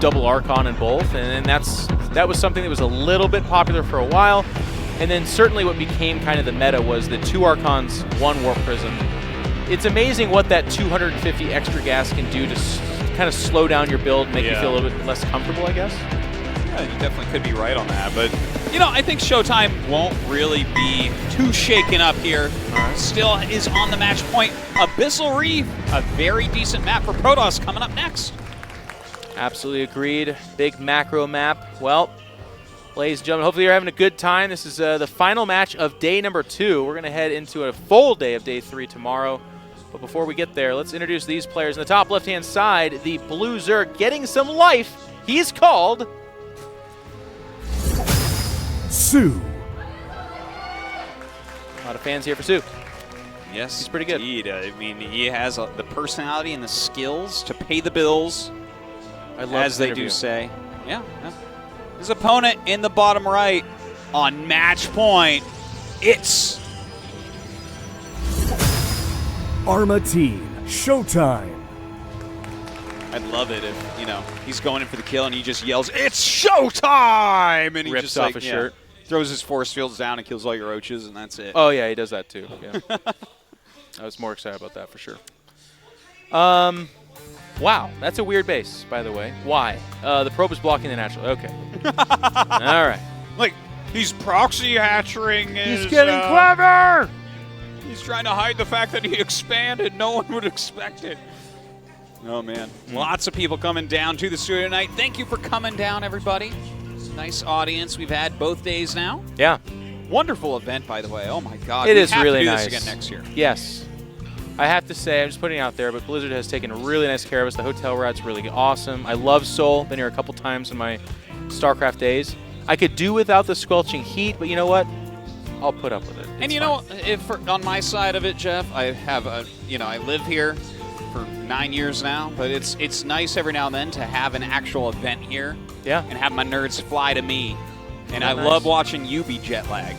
double Archon in both, and that was something that was a little bit popular for a while. And then certainly what became kind of the meta was the 2 Archons, 1 Warp Prism. It's amazing what that 250 extra gas can do to kind of slow down your build, make you feel a little bit less comfortable, I guess. Yeah, you definitely could be right on that, but you know, I think ShoWTimE won't really be too shaken up here. Still is on the match point. Abyssal Reef, a very decent map for Protoss coming up next. Absolutely agreed. Big macro map. Well, ladies and gentlemen, hopefully you're having a good time. This is the final match of day number 2. We're going to head into a full day of day 3 tomorrow. But before we get there, let's introduce these players. In the top left-hand side, the Blue Zerg getting some life. He's called soO. A lot of fans here for soO. Yes, he's pretty good. Indeed. I mean, he has the personality and the skills to pay the bills, I love as they do say. Yeah. His opponent in the bottom right on match point, it's Arma Team, ShoWTimE. I'd love it if, you know, he's going in for the kill and he just yells, "It's ShoWTimE!" And he rips just off his shirt, throws his force fields down and kills all your roaches, and that's it. Oh yeah, he does that too. Yeah. I was more excited about that for sure. Wow, that's a weird base, by the way. Why? The probe is blocking the natural. Okay. All right. Like, he's proxy hatchering. He's getting clever! He's trying to hide the fact that he expanded. No one would expect it. Oh, man. Lots of people coming down to the studio tonight. Thank you for coming down, everybody. Nice audience we've had both days now. Yeah. Wonderful event, by the way. Oh, my God. It is really we nice. have to do this again next year. Yes. I have to say, I'm just putting it out there, but Blizzard has taken really nice care of us. The hotel we're at's really awesome. I love soO. Been here a couple times in my StarCraft days. I could do without the squelching heat, but you know what? I'll put up with it. And you know, if on my side of it, Jeff, I have I live here for 9 years now, but it's nice every now and then to have an actual event here. Yeah. And have my nerds fly to me. And I love watching you be jet lagged.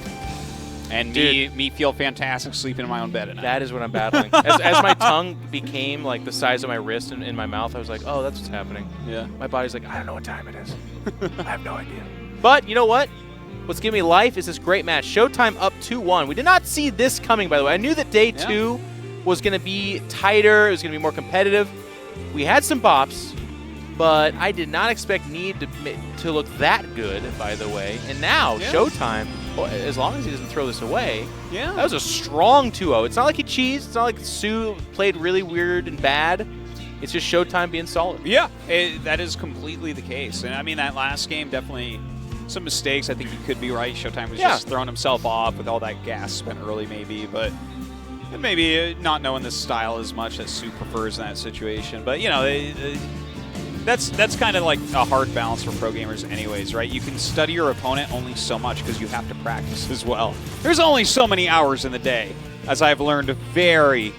And me feel fantastic sleeping in my own bed at night. That is what I'm battling. As my tongue became like the size of my wrist in my mouth, I was like, oh, that's what's happening. Yeah. My body's like, I don't know what time it is. I have no idea. But you know what? What's giving me life is this great match. ShoWTimE up 2-1. We did not see this coming, by the way. I knew that day 2 was going to be tighter. It was going to be more competitive. We had some bops, but I did not expect Need to look that good, by the way. And now ShoWTimE, as long as he doesn't throw this away, that was a strong 2-0. It's not like he cheesed. It's not like soO played really weird and bad. It's just ShoWTimE being solid. Yeah, that is completely the case. And I mean, that last game definitely some mistakes. I think he could be right. ShoWTimE was just throwing himself off with all that gas spent early maybe, but maybe not knowing the style as much that soO prefers in that situation. But, you know, that's kind of like a hard balance for pro gamers anyways, right? You can study your opponent only so much because you have to practice as well. There's only so many hours in the day, as I've learned very,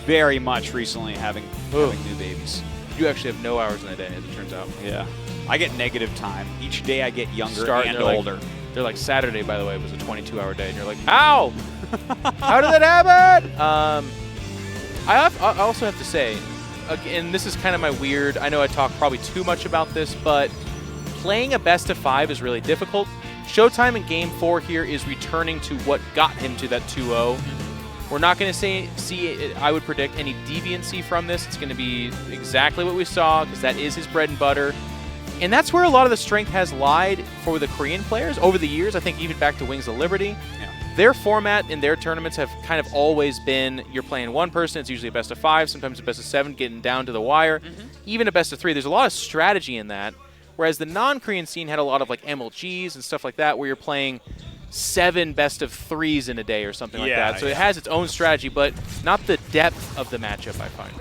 very much recently having new babies. You actually have no hours in a day, as it turns out. Yeah. I get negative time. Each day I get younger and older. They're like, Saturday, by the way, was a 22-hour day. And you're like, how? How did that happen? I also have to say, again, this is kind of my weird, I know I talk probably too much about this, but playing a best of 5 is really difficult. ShoWTimE in Game 4 here is returning to what got him to that 2-0. We're not going to see, I would predict, any deviancy from this. It's going to be exactly what we saw, because that is his bread and butter. And that's where a lot of the strength has lied for the Korean players over the years. I think even back to Wings of Liberty. Yeah. Their format in their tournaments have kind of always been, you're playing one person, it's usually a best of 5, sometimes a best of 7, getting down to the wire. Even a best of 3. There's a lot of strategy in that. Whereas the non-Korean scene had a lot of like MLGs and stuff like that, where you're playing 7 best of 3s in a day or something like that. So yeah. it has its own strategy, but not the depth of the matchup, I find.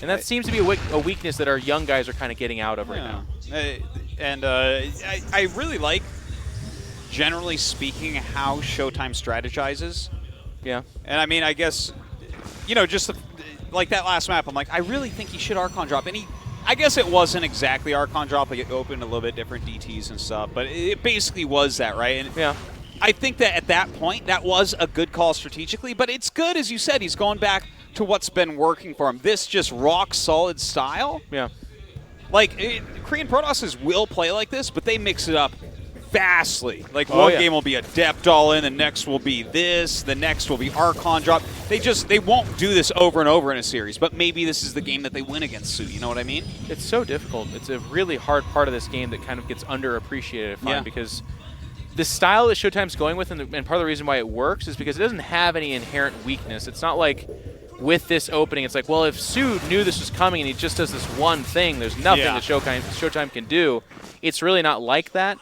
And that seems to be a weakness that our young guys are kind of getting out of right now. I really like, generally speaking, how ShoWTimE strategizes. Yeah. And I mean, I guess, you know, just like that last map, I'm like, I really think he should Archon drop. And I guess it wasn't exactly Archon drop, like it opened a little bit different DTs and stuff, but it basically was that, right? And yeah. I think that at that point, that was a good call strategically, but it's good, as you said, he's going back to what's been working for him. This just rock solid style. Yeah. Like, Korean Protosses will play like this, but they mix it up vastly. Like, one game will be Adept all-in, the next will be this, the next will be Archon drop. They won't do this over and over in a series, but maybe this is the game that they win against soO, you know what I mean? It's so difficult. It's a really hard part of this game that kind of gets underappreciated, I find, because the style that ShoWTimE's going with, and part of the reason why it works is because it doesn't have any inherent weakness. It's not like with this opening, it's like, well, if soO knew this was coming and he just does this one thing, there's nothing that ShoWTimE can do. It's really not like that.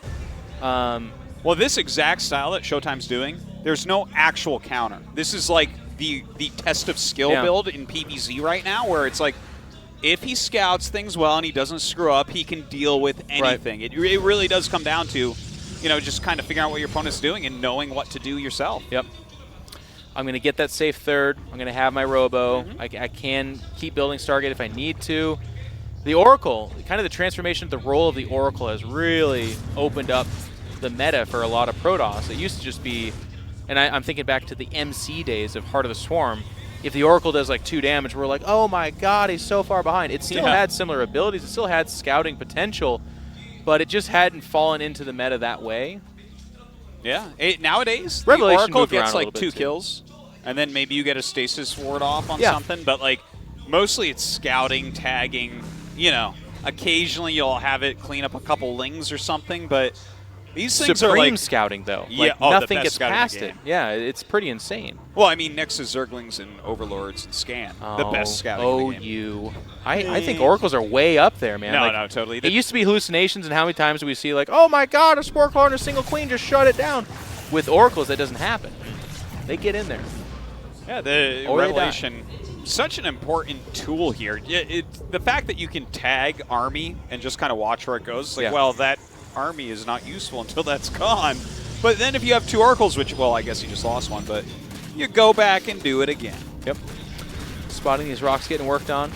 Well, this exact style that ShoWTimE's doing, there's no actual counter. This is like the test of skill build in PvZ right now, where it's like, if he scouts things well and he doesn't screw up, he can deal with anything. It really does come down to, you know, just kind of figuring out what your opponent's doing and knowing what to do yourself. Yep. I'm going to get that safe third. I'm going to have my Robo. I can keep building Stargate if I need to. The Oracle, kind of the transformation of the role of the Oracle has really opened up the meta for a lot of Protoss. It used to just be, and I'm thinking back to the MC days of Heart of the Swarm. If the Oracle does like 2 damage, we're like, oh my god, he's so far behind. It still had similar abilities. It still had scouting potential, but it just hadn't fallen into the meta that way. Yeah. Nowadays, Revelation the Oracle moved around gets a like little 2 bit, too. kills, and then maybe you get a stasis ward off on something, but like mostly it's scouting, tagging, you know. Occasionally you'll have it clean up a couple lings or something, but these things Supreme are like scouting, though. Yeah, like, nothing the best gets scouting past in the it. game. Yeah, it's pretty insane. Well, I mean, next to Zerglings and Overlords and Scan, the best scouting in the game. I think Oracles are way up there, man. No, totally. It used to be hallucinations, and how many times do we see, like, oh my god, a Spore Claw and a single Queen, just shut it down. With Oracles, that doesn't happen. They get in there. Yeah, the Revelation, such an important tool here. The fact that you can tag Army and just kind of watch where it goes, like, well, that Army is not useful until that's gone. But then if you have 2 Oracles, which, well, I guess you just lost one, but you go back and do it again. Yep. Spotting these rocks getting worked on.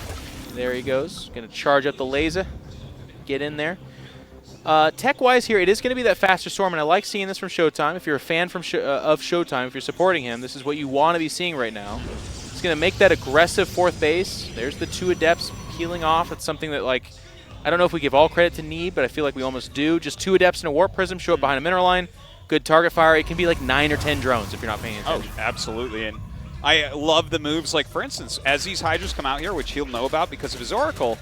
There he goes. Going to charge up the laser. Get in there. Tech-wise here, it is going to be that faster storm, and I like seeing this from ShoWTimE. If you're a fan of ShoWTimE, if you're supporting him, this is what you want to be seeing right now. It's going to make that aggressive 4th base. There's the 2 Adepts peeling off. It's something that, like, I don't know if we give all credit to Need, but I feel like we almost do. Just 2 Adepts and a Warp Prism show up behind a Mineral Line. Good target fire. It can be like 9 or 10 drones if you're not paying attention. Oh, absolutely. And I love the moves. Like, for instance, as these Hydras come out here, which he'll know about because of his Oracle,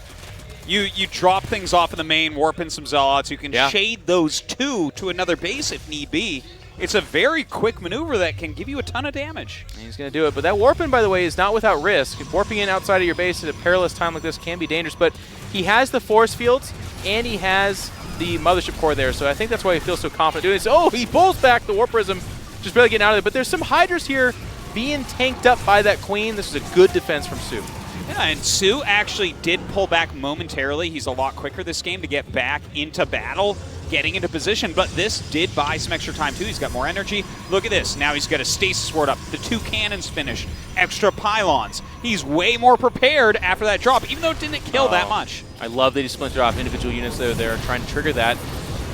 you drop things off in the main, warp in some Zealots. You can shade those 2 to another base if need be. It's a very quick maneuver that can give you a ton of damage. And he's going to do it. But that warping, by the way, is not without risk. Warping in outside of your base at a perilous time like this can be dangerous. But he has the force fields, and he has the Mothership Core there. So I think that's why he feels so confident doing this. Oh, he pulls back the Warp Prism, just barely getting out of it. But there's some Hydras here being tanked up by that Queen. This is a good defense from soO. Yeah, and soO actually did pull back momentarily. He's a lot quicker this game to get back into battle, getting into position, but this did buy some extra time too. He's got more energy. Look at this. Now he's got a stasis ward up. The 2 cannons finished. Extra pylons. He's way more prepared after that drop, even though it didn't kill that much. I love that he splintered off individual units that are there, trying to trigger that.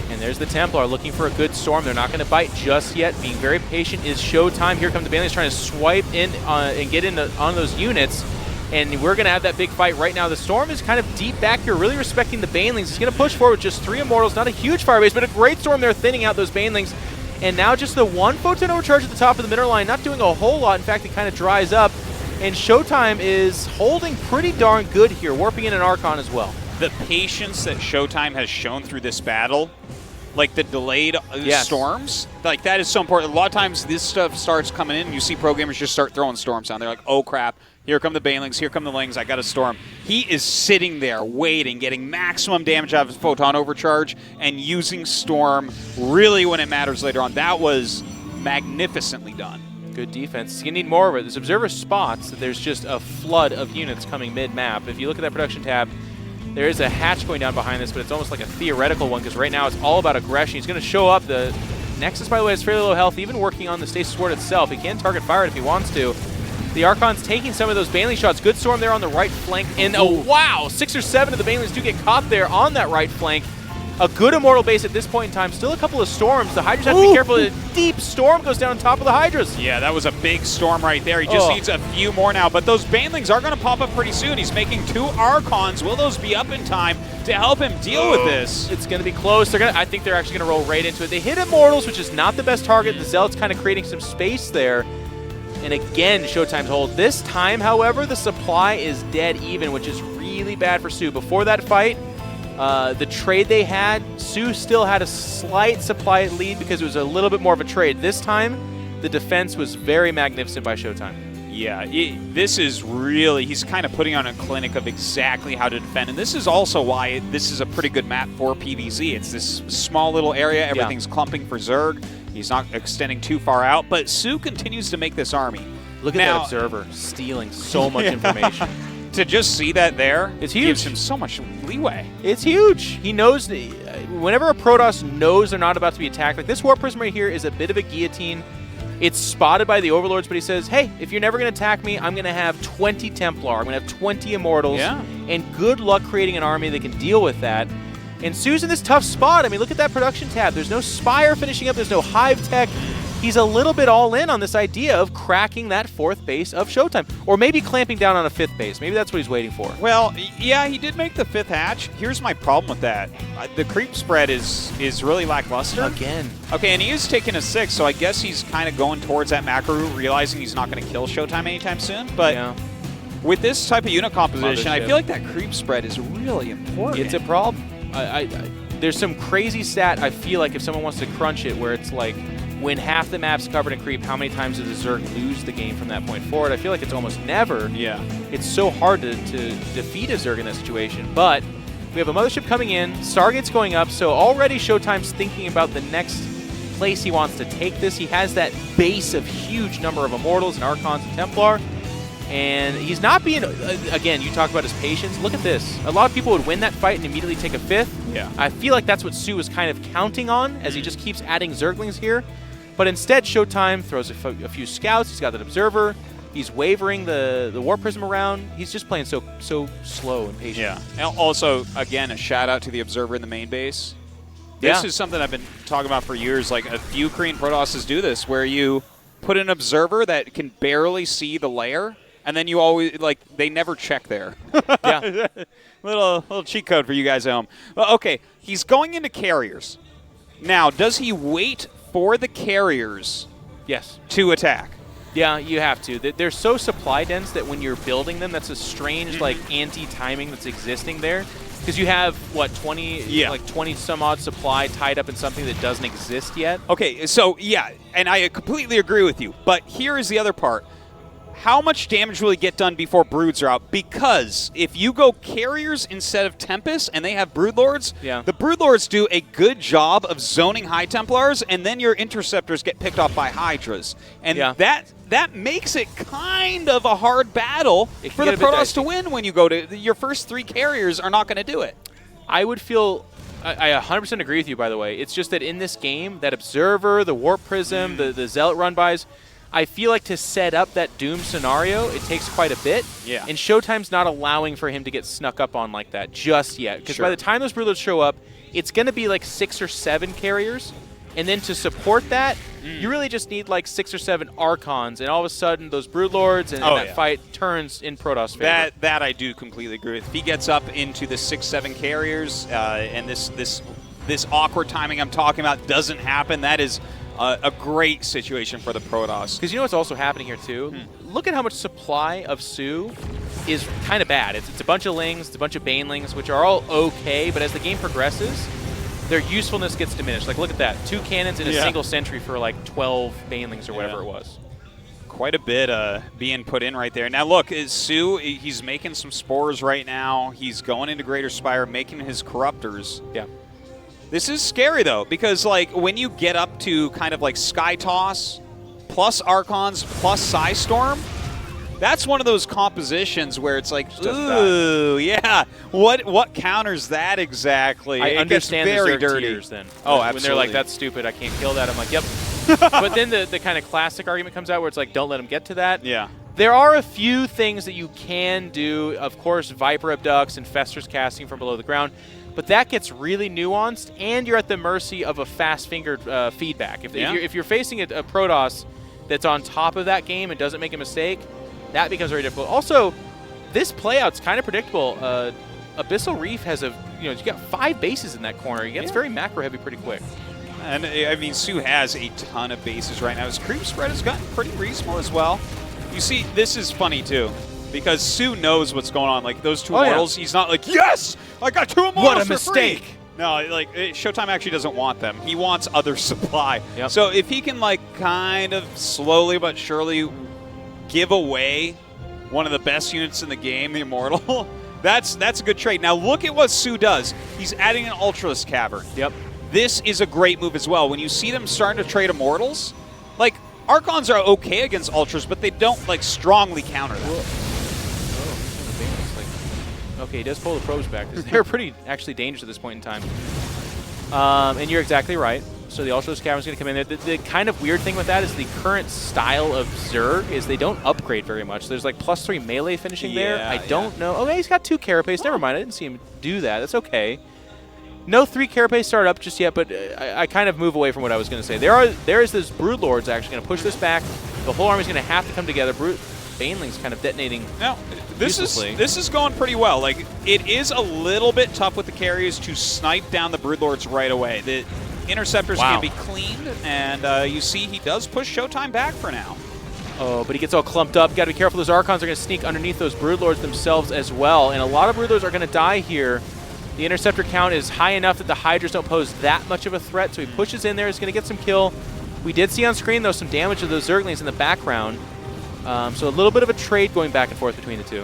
And there's the Templar looking for a good storm. They're not going to bite just yet. Being very patient is ShoWTimE. Here comes the Banelings trying to swipe in and get in on those units. And we're going to have that big fight right now. The Storm is kind of deep back here, really respecting the Banelings. He's going to push forward with just 3 Immortals. Not a huge firebase, but a great Storm there, thinning out those Banelings. And now just the 1 Photon Overcharge at the top of the middle line, not doing a whole lot. In fact, it kind of dries up. And ShoWTimE is holding pretty darn good here, warping in an Archon as well. The patience that ShoWTimE has shown through this battle, like the delayed storms, like that is so important. A lot of times this stuff starts coming in and you see pro gamers just start throwing storms down. They're like, oh crap, Here come the Banelings. Here come the Lings. I got to Storm. He is sitting there waiting, getting maximum damage out of his Photon Overcharge, and using Storm really when it matters later on. That was magnificently done. Good defense. He's going to need more of it. This observer spots that there's just a flood of units coming mid-map. If you look at that production tab, there is a hatch going down behind this, but it's almost like a theoretical one because right now it's all about aggression. He's going to show up. The Nexus, by the way, is fairly low health, even working on the Stasis Ward itself. He can target fire it if he wants to. The Archon's taking some of those Baneling shots. Good Storm there on the right flank. And, oh, wow, 6 or 7 of the Banelings do get caught there on that right flank. A good Immortal base at this point in time. Still a couple of Storms. The Hydras have to be careful. A deep Storm goes down on top of the Hydras. Yeah, that was a big Storm right there. He just needs a few more now. But those Banelings are going to pop up pretty soon. He's making 2 Archons. Will those be up in time to help him deal with this? It's going to be close. I think they're actually going to roll right into it. They hit Immortals, which is not the best target. The Zealot's kind of creating some space there. And again, ShoWTimE's hold. This time, however, the supply is dead even, which is really bad for soO. Before that fight, the trade they had, soO still had a slight supply lead because it was a little bit more of a trade. This time, the defense was very magnificent by ShoWTimE. Yeah, this is really, he's kind of putting on a clinic of exactly how to defend. And this is also why this is a pretty good map for PvZ. It's this small little area. Everything's clumping for Zerg. He's not extending too far out. But soO continues to make this army. Look at that observer stealing so much information. To just see that there, it's huge. Gives him so much leeway. It's huge. He knows, whenever a Protoss knows they're not about to be attacked, like this Warp Prism right here is a bit of a guillotine. It's spotted by the Overlords, but he says, hey, if you're never going to attack me, I'm going to have 20 Templar. I'm going to have 20 Immortals. Yeah. And good luck creating an army that can deal with that. And soO's in this tough spot. I mean, look at that production tab. There's no Spire finishing up. There's no Hive Tech. He's a little bit all in on this idea of cracking that 4th base of ShoWTimE. Or maybe clamping down on a 5th base. Maybe that's what he's waiting for. Well, yeah, he did make the 5th hatch. Here's my problem with that. The creep spread is really lackluster. Again. Okay, and he is taking a 6, so I guess he's kind of going towards that macro route, realizing he's not going to kill ShoWTimE anytime soon. But with this type of unit composition, I feel like that creep spread is really important. It's a problem. There's some crazy stat, I feel like, if someone wants to crunch it, where it's like, when half the map's covered in creep, how many times does the Zerg lose the game from that point forward? I feel like it's almost never. Yeah. It's so hard to defeat a Zerg in that situation. But we have a Mothership coming in, Stargate's going up, so already ShoWTimE's thinking about the next place he wants to take this. He has that base of huge number of Immortals and Archons and Templar. And he's not being, again, you talk about his patience. Look at this. A lot of people would win that fight and immediately take a 5th. Yeah. I feel like that's what soO is kind of counting on as he just keeps adding Zerglings here. But instead, ShoWTimE throws a few scouts. He's got that observer. He's wavering the Warp Prism around. He's just playing so slow and patient. Yeah. And also, again, a shout out to the observer in the main base. This is something I've been talking about for years. Like, a few Korean Protosses do this, where you put an observer that can barely see the layer, and then you always, like, they never check there. Yeah. little cheat code for you guys at home. Well, okay, he's going into carriers. Now, does he wait for the carriers to attack? Yeah, you have to. They're so supply dense that when you're building them, that's a strange like anti-timing that's existing there. Because you have, what, 20, like 20 some odd supply tied up in something that doesn't exist yet? Okay, so yeah, and I completely agree with you. But here is the other part. How much damage will he get done before Broods are out? Because if you go carriers instead of Tempest and they have Broodlords, the Broodlords do a good job of zoning High Templars, and then your Interceptors get picked off by Hydras. And that makes it kind of a hard battle for the Protoss to win when you go to your first 3 carriers are not going to do it. I would feel... I 100% agree with you, by the way. It's just that in this game, that Observer, the Warp Prism, the Zealot run-bys, I feel like to set up that Doom scenario, it takes quite a bit. Yeah. And ShoWTimE's not allowing for him to get snuck up on like that just yet. Because by the time those Broodlords show up, it's going to be like 6 or 7 carriers. And then to support that, you really just need like 6 or 7 Archons. And all of a sudden, those Broodlords and that fight turns in Protoss favor. That I do completely agree with. If he gets up into the 6-7 carriers and this awkward timing I'm talking about doesn't happen, that is a great situation for the Protoss. Because you know what's also happening here too? Look at how much supply of soO is kind of bad. It's a bunch of Lings, it's a bunch of Banelings, which are all okay, but as the game progresses, their usefulness gets diminished. Like, look at that. 2 cannons in a single sentry for like 12 Banelings or whatever it was. quite a bit being put in right there. Now look, soO, he's making some spores right now. He's going into Greater Spire, making his corruptors. Yeah. This is scary though, because like when you get up to kind of like Sky Toss, plus Archons, plus Psystorm, that's one of those compositions where it's like, ooh, yeah. What counters that exactly? I understand very the dirty. Tiers then. Oh, When they're like, absolutely. that's stupid, I can't kill that. I'm like, yep. But then the kind of classic argument comes out where it's like, don't let him get to that. Yeah. There are a few things that you can do. Of course, Viper abducts and Fester's casting from below the ground. But that gets really nuanced, and you're at the mercy of a fast-fingered feedback. If you're facing a Protoss that's on top of that game and doesn't make a mistake, that becomes very difficult. Also, this playout's kind of predictable. Abyssal Reef has you got 5 bases in that corner. It gets very macro-heavy pretty quick. And I mean, soO has a ton of bases right now. His creep spread has gotten pretty reasonable as well. You see, this is funny too, because soO knows what's going on. Like those 2 immortals, he's not like, yes, I got 2 immortals. What a for mistake! Free. No, like ShoWTimE actually doesn't want them. He wants other supply. Yep. So if he can like kind of slowly but surely give away one of the best units in the game, the Immortal, that's a good trade. Now look at what soO does. He's adding an Ultralisk Cavern. Yep. This is a great move as well. When you see them starting to trade Immortals, like, Archons are okay against Ultras, but they don't, like, strongly counter them. Okay, he does pull the probes back. They're pretty, actually, dangerous at this point in time. And you're exactly right. So the Ultralisk Cavern is going to come in there. The kind of weird thing with that is the current style of Zerg is they don't upgrade very much. There's, like, +3 melee finishing there. I don't know. Okay, he's got 2 Carapace. Never mind. I didn't see him do that. That's okay. No 3 Carapace start up just yet, but I kind of move away from what I was going to say. There is this Broodlord's actually going to push this back. The whole army's going to have to come together. Baneling's kind of detonating. Now, this is going pretty well. Like, it is a little bit tough with the carriers to snipe down the Broodlords right away. The Interceptors can be cleaned, and you see he does push ShoWTimE back for now. Oh, but he gets all clumped up. Got to be careful. Those Archons are going to sneak underneath those Broodlords themselves as well, and a lot of Broodlords are going to die here. The Interceptor count is high enough that the Hydras don't pose that much of a threat, so he pushes in there. He's going to get some kill. We did see on screen, though, some damage to those Zerglings in the background. So a little bit of a trade going back and forth between the two.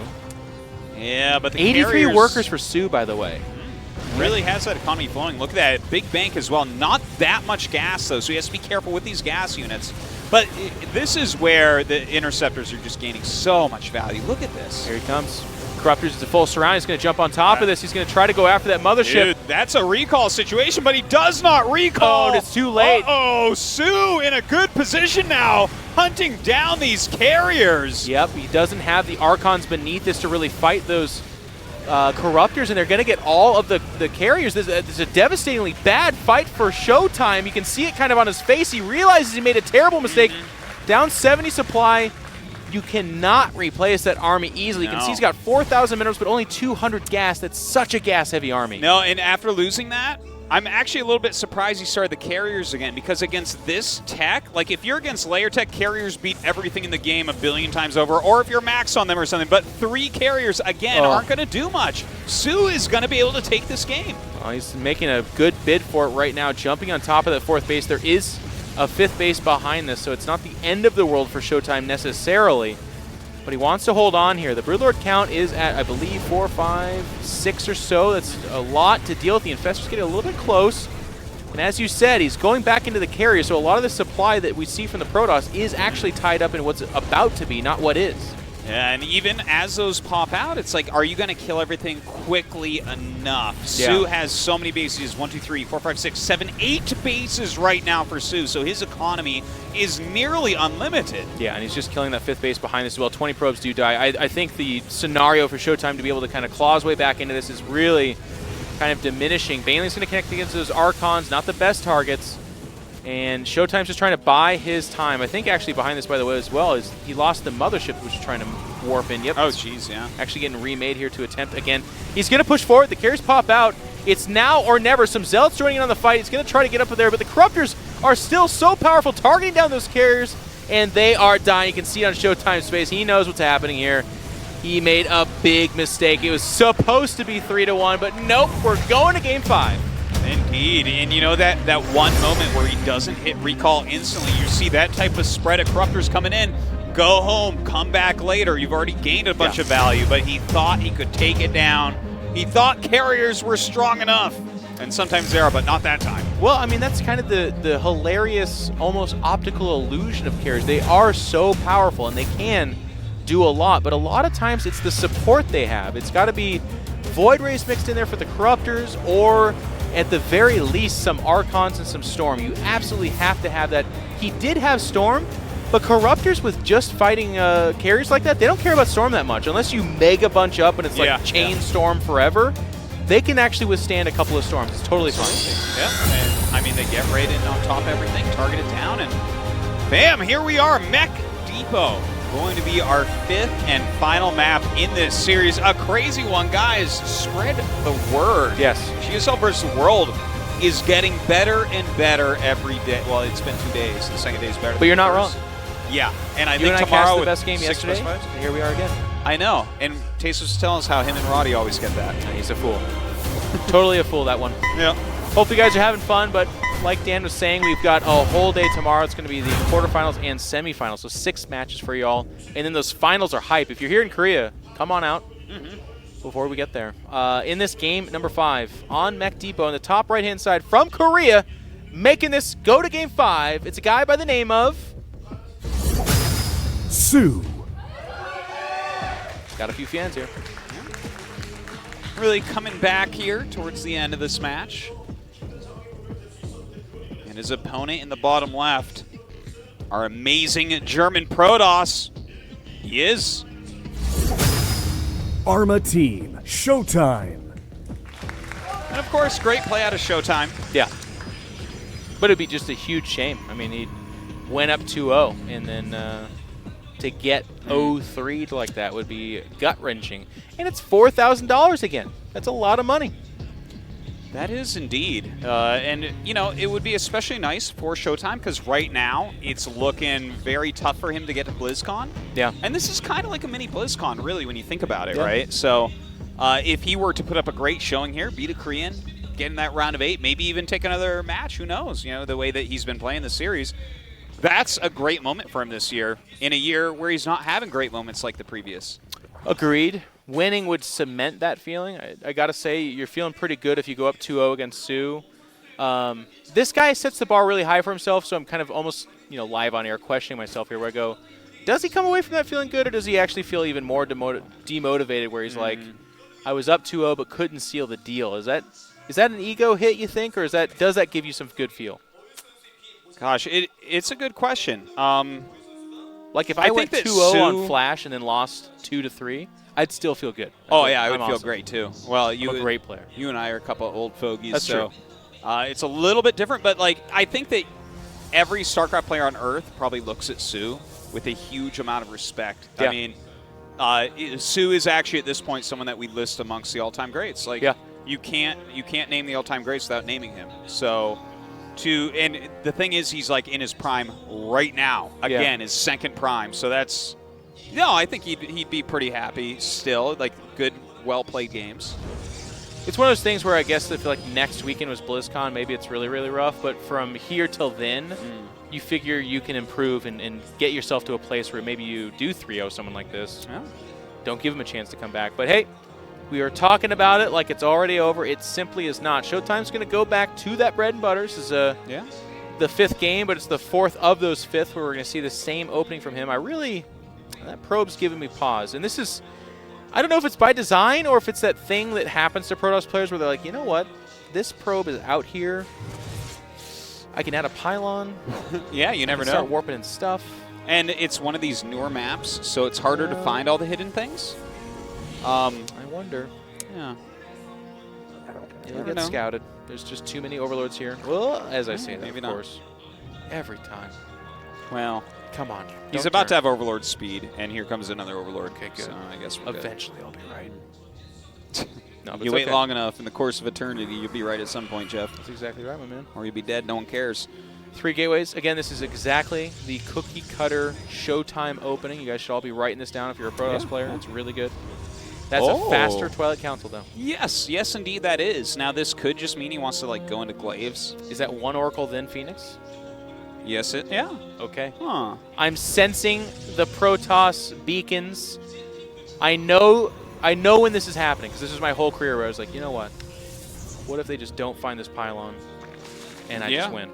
Yeah, but the 83 carriers workers for soO, by the way. Really has that economy flowing. Look at that. Big bank as well. Not that much gas, though, so he has to be careful with these gas units. But this is where the Interceptors are just gaining so much value. Look at this. Here he comes. Corruptors is a full surround. He's going to jump on top of this. He's going to try to go after that mothership. Dude, that's a recall situation, but he does not recall. Oh, and it's too late. Uh-oh, soO in a good position now, hunting down these carriers. Yep, he doesn't have the Archons beneath this to really fight those Corruptors, and they're going to get all of the carriers. This is a devastatingly bad fight for ShoWTimE. You can see it kind of on his face. He realizes he made a terrible mistake. Down 70 supply. You cannot replace that army easily. You can see he's got 4,000 minerals, but only 200 gas. That's such a gas-heavy army. No, and after losing that, I'm actually a little bit surprised he started the carriers again, because against this tech, like if you're against layer tech, carriers beat everything in the game a billion times over, or if you're max on them or something, but 3 carriers, again, aren't going to do much. soO is going to be able to take this game. Oh, he's making a good bid for it right now, jumping on top of that 4th base. There is a 5th base behind this, so it's not the end of the world for ShoWTimE necessarily, but he wants to hold on here. The Broodlord count is at, I believe, 4, 5, 6 or so. That's a lot to deal with. The Infestor's getting a little bit close, and as you said, he's going back into the carrier, so a lot of the supply that we see from the Protoss is actually tied up in what's about to be, not what is. And even as those pop out, it's like, are you going to kill everything quickly enough? Yeah. soO has so many bases, 1, 2, 3, 4, 5, 6, 7, 8 bases right now for soO, so his economy is nearly unlimited. Yeah, and he's just killing that 5th base behind this as well. 20 probes do die. I think the scenario for ShoWTimE to be able to kind of claw his way back into this is really kind of diminishing. Baneling's going to connect against those Archons, not the best targets. And ShoWTimE's just trying to buy his time. I think actually behind this, by the way, as well, is he lost the mothership, which is trying to warp in. Yep. Oh, jeez, yeah. Actually getting remade here to attempt again. He's going to push forward. The carriers pop out. It's now or never. Some Zealots joining in on the fight. He's going to try to get up there, but the Corruptors are still so powerful, targeting down those carriers, and they are dying. You can see it on ShoWTimE's face. He knows what's happening here. He made a big mistake. It was supposed to be 3-1, but nope, we're going to Game 5. And Indeed, and you know that one moment where he doesn't hit recall instantly, you see that type of spread of corruptors coming in, go home, come back later. You've already gained a bunch of value, but he thought he could take it down. He thought carriers were strong enough, and sometimes they are, but not that time. Well, I mean, that's kind of the hilarious, almost optical illusion of carriers. They are so powerful, and they can do a lot, but a lot of times it's the support they have. It's got to be Void Rays mixed in there for the Corruptors, or at the very least some Archons and some Storm. You absolutely have to have that. He did have Storm, but Corruptors with just fighting carriers like that, they don't care about Storm that much. Unless you mega bunch up and it's like chain Storm forever, they can actually withstand a couple of Storms. It's totally fine. Yeah, and I mean, they get right in on top of everything, target it down, and bam, here we are, Mech Depot. Going to be our 5th and final map in this series. A crazy one, guys. Spread the word. Yes. GSL versus World is getting better and better every day. Well, it's been 2 days. The second day is better. But you're not wrong. Yeah, and I you think and I tomorrow cast the with best game yesterday, and here we are again. I know, and Taste was telling us how him and Roddy always get that. And he's a fool. Totally a fool, that one. Yeah. Hope you guys are having fun, but like Dan was saying, we've got a whole day tomorrow. It's going to be the quarterfinals and semifinals, so 6 matches for y'all. And then those finals are hype. If you're here in Korea, come on out before we get there. In this game, number 5, on Mech Depot, on the top right-hand side from Korea, making this go to game 5. It's a guy by the name of soO. Got a few fans here. Really coming back here towards the end of this match. And his opponent in the bottom left, our amazing German Protoss. He is. Arma Team, ShoWTimE. And of course, great play out of ShoWTimE. Yeah. But it'd be just a huge shame. I mean, he went up 2-0, and then to get 0-3 to like that would be gut-wrenching. And it's $4,000 again. That's a lot of money. That is indeed. And, you know, it would be especially nice for ShoWTimE because right now it's looking very tough for him to get to BlizzCon. Yeah. And this is kind of like a mini BlizzCon, really, when you think about it, right? So if he were to put up a great showing here, beat a Korean, get in that round of 8, maybe even take another match, who knows, you know, the way that he's been playing the series. That's a great moment for him this year, in a year where he's not having great moments like the previous. Agreed. Winning would cement that feeling. I got to say, you're feeling pretty good if you go up 2-0 against soO. This guy sets the bar really high for himself, so I'm kind of almost, you know, live on air questioning myself here where I go, does he come away from that feeling good, or does he actually feel even more demotivated where he's like, I was up 2-0 but couldn't seal the deal? Is that an ego hit, you think, or does that give you some good feel? Gosh, it's a good question. Like if I went 2-0 on Flash and then lost 2-3, I'd still feel good. I would feel great too. Well, I'm a great player. You and I are a couple of old fogies, That's so true. It's a little bit different. But like, I think that every StarCraft player on Earth probably looks at soO with a huge amount of respect. Yeah. I mean, soO is actually at this point someone that we list amongst the all-time greats. Like, you can't name the all-time greats without naming him. So. And the thing is, he's like in his prime right now. Again, his second prime. So that's, I think he'd be pretty happy still. Like good, well-played games. It's one of those things where I guess if like next weekend was BlizzCon, maybe it's really, really rough. But from here till then, you figure you can improve and get yourself to a place where maybe you do 3-0 someone like this. Yeah. Don't give him a chance to come back. But hey, we are talking about it like it's already over. It simply is not. ShoWTimE's going to go back to that bread and butter. This is the 5th game, but it's the 4th of those 5th where we're going to see the same opening from him. That probe's giving me pause. And this is, I don't know if it's by design or if it's that thing that happens to Protoss players where they're like, you know what? This probe is out here. I can add a pylon. Yeah, you never know. Start warping and stuff. And it's one of these newer maps, so it's harder to find all the hidden things. I wonder. Yeah. It'll get scouted. There's just too many overlords here. Well, as I say that, maybe of course. Every time. Well, come on. He's about to have overlord speed, and here comes another overlord. Okay, good. So I guess we're eventually I'll be right. No, you wait long enough, in the course of eternity, you'll be right at some point, Jeff. That's exactly right, my man. Or you'll be dead, no one cares. 3 gateways. Again, this is exactly the cookie cutter ShoWTimE opening. You guys should all be writing this down if you're a Protoss player. It's really good. That's a faster Twilight Council, though. Yes, yes, indeed, that is. Now, this could just mean he wants to like go into Glaives. Is that one Oracle then Phoenix? Yes, yeah. Okay. Huh. I'm sensing the Protoss beacons. I know when this is happening, because this is my whole career where I was like, you know what? What if they just don't find this pylon, and I just win?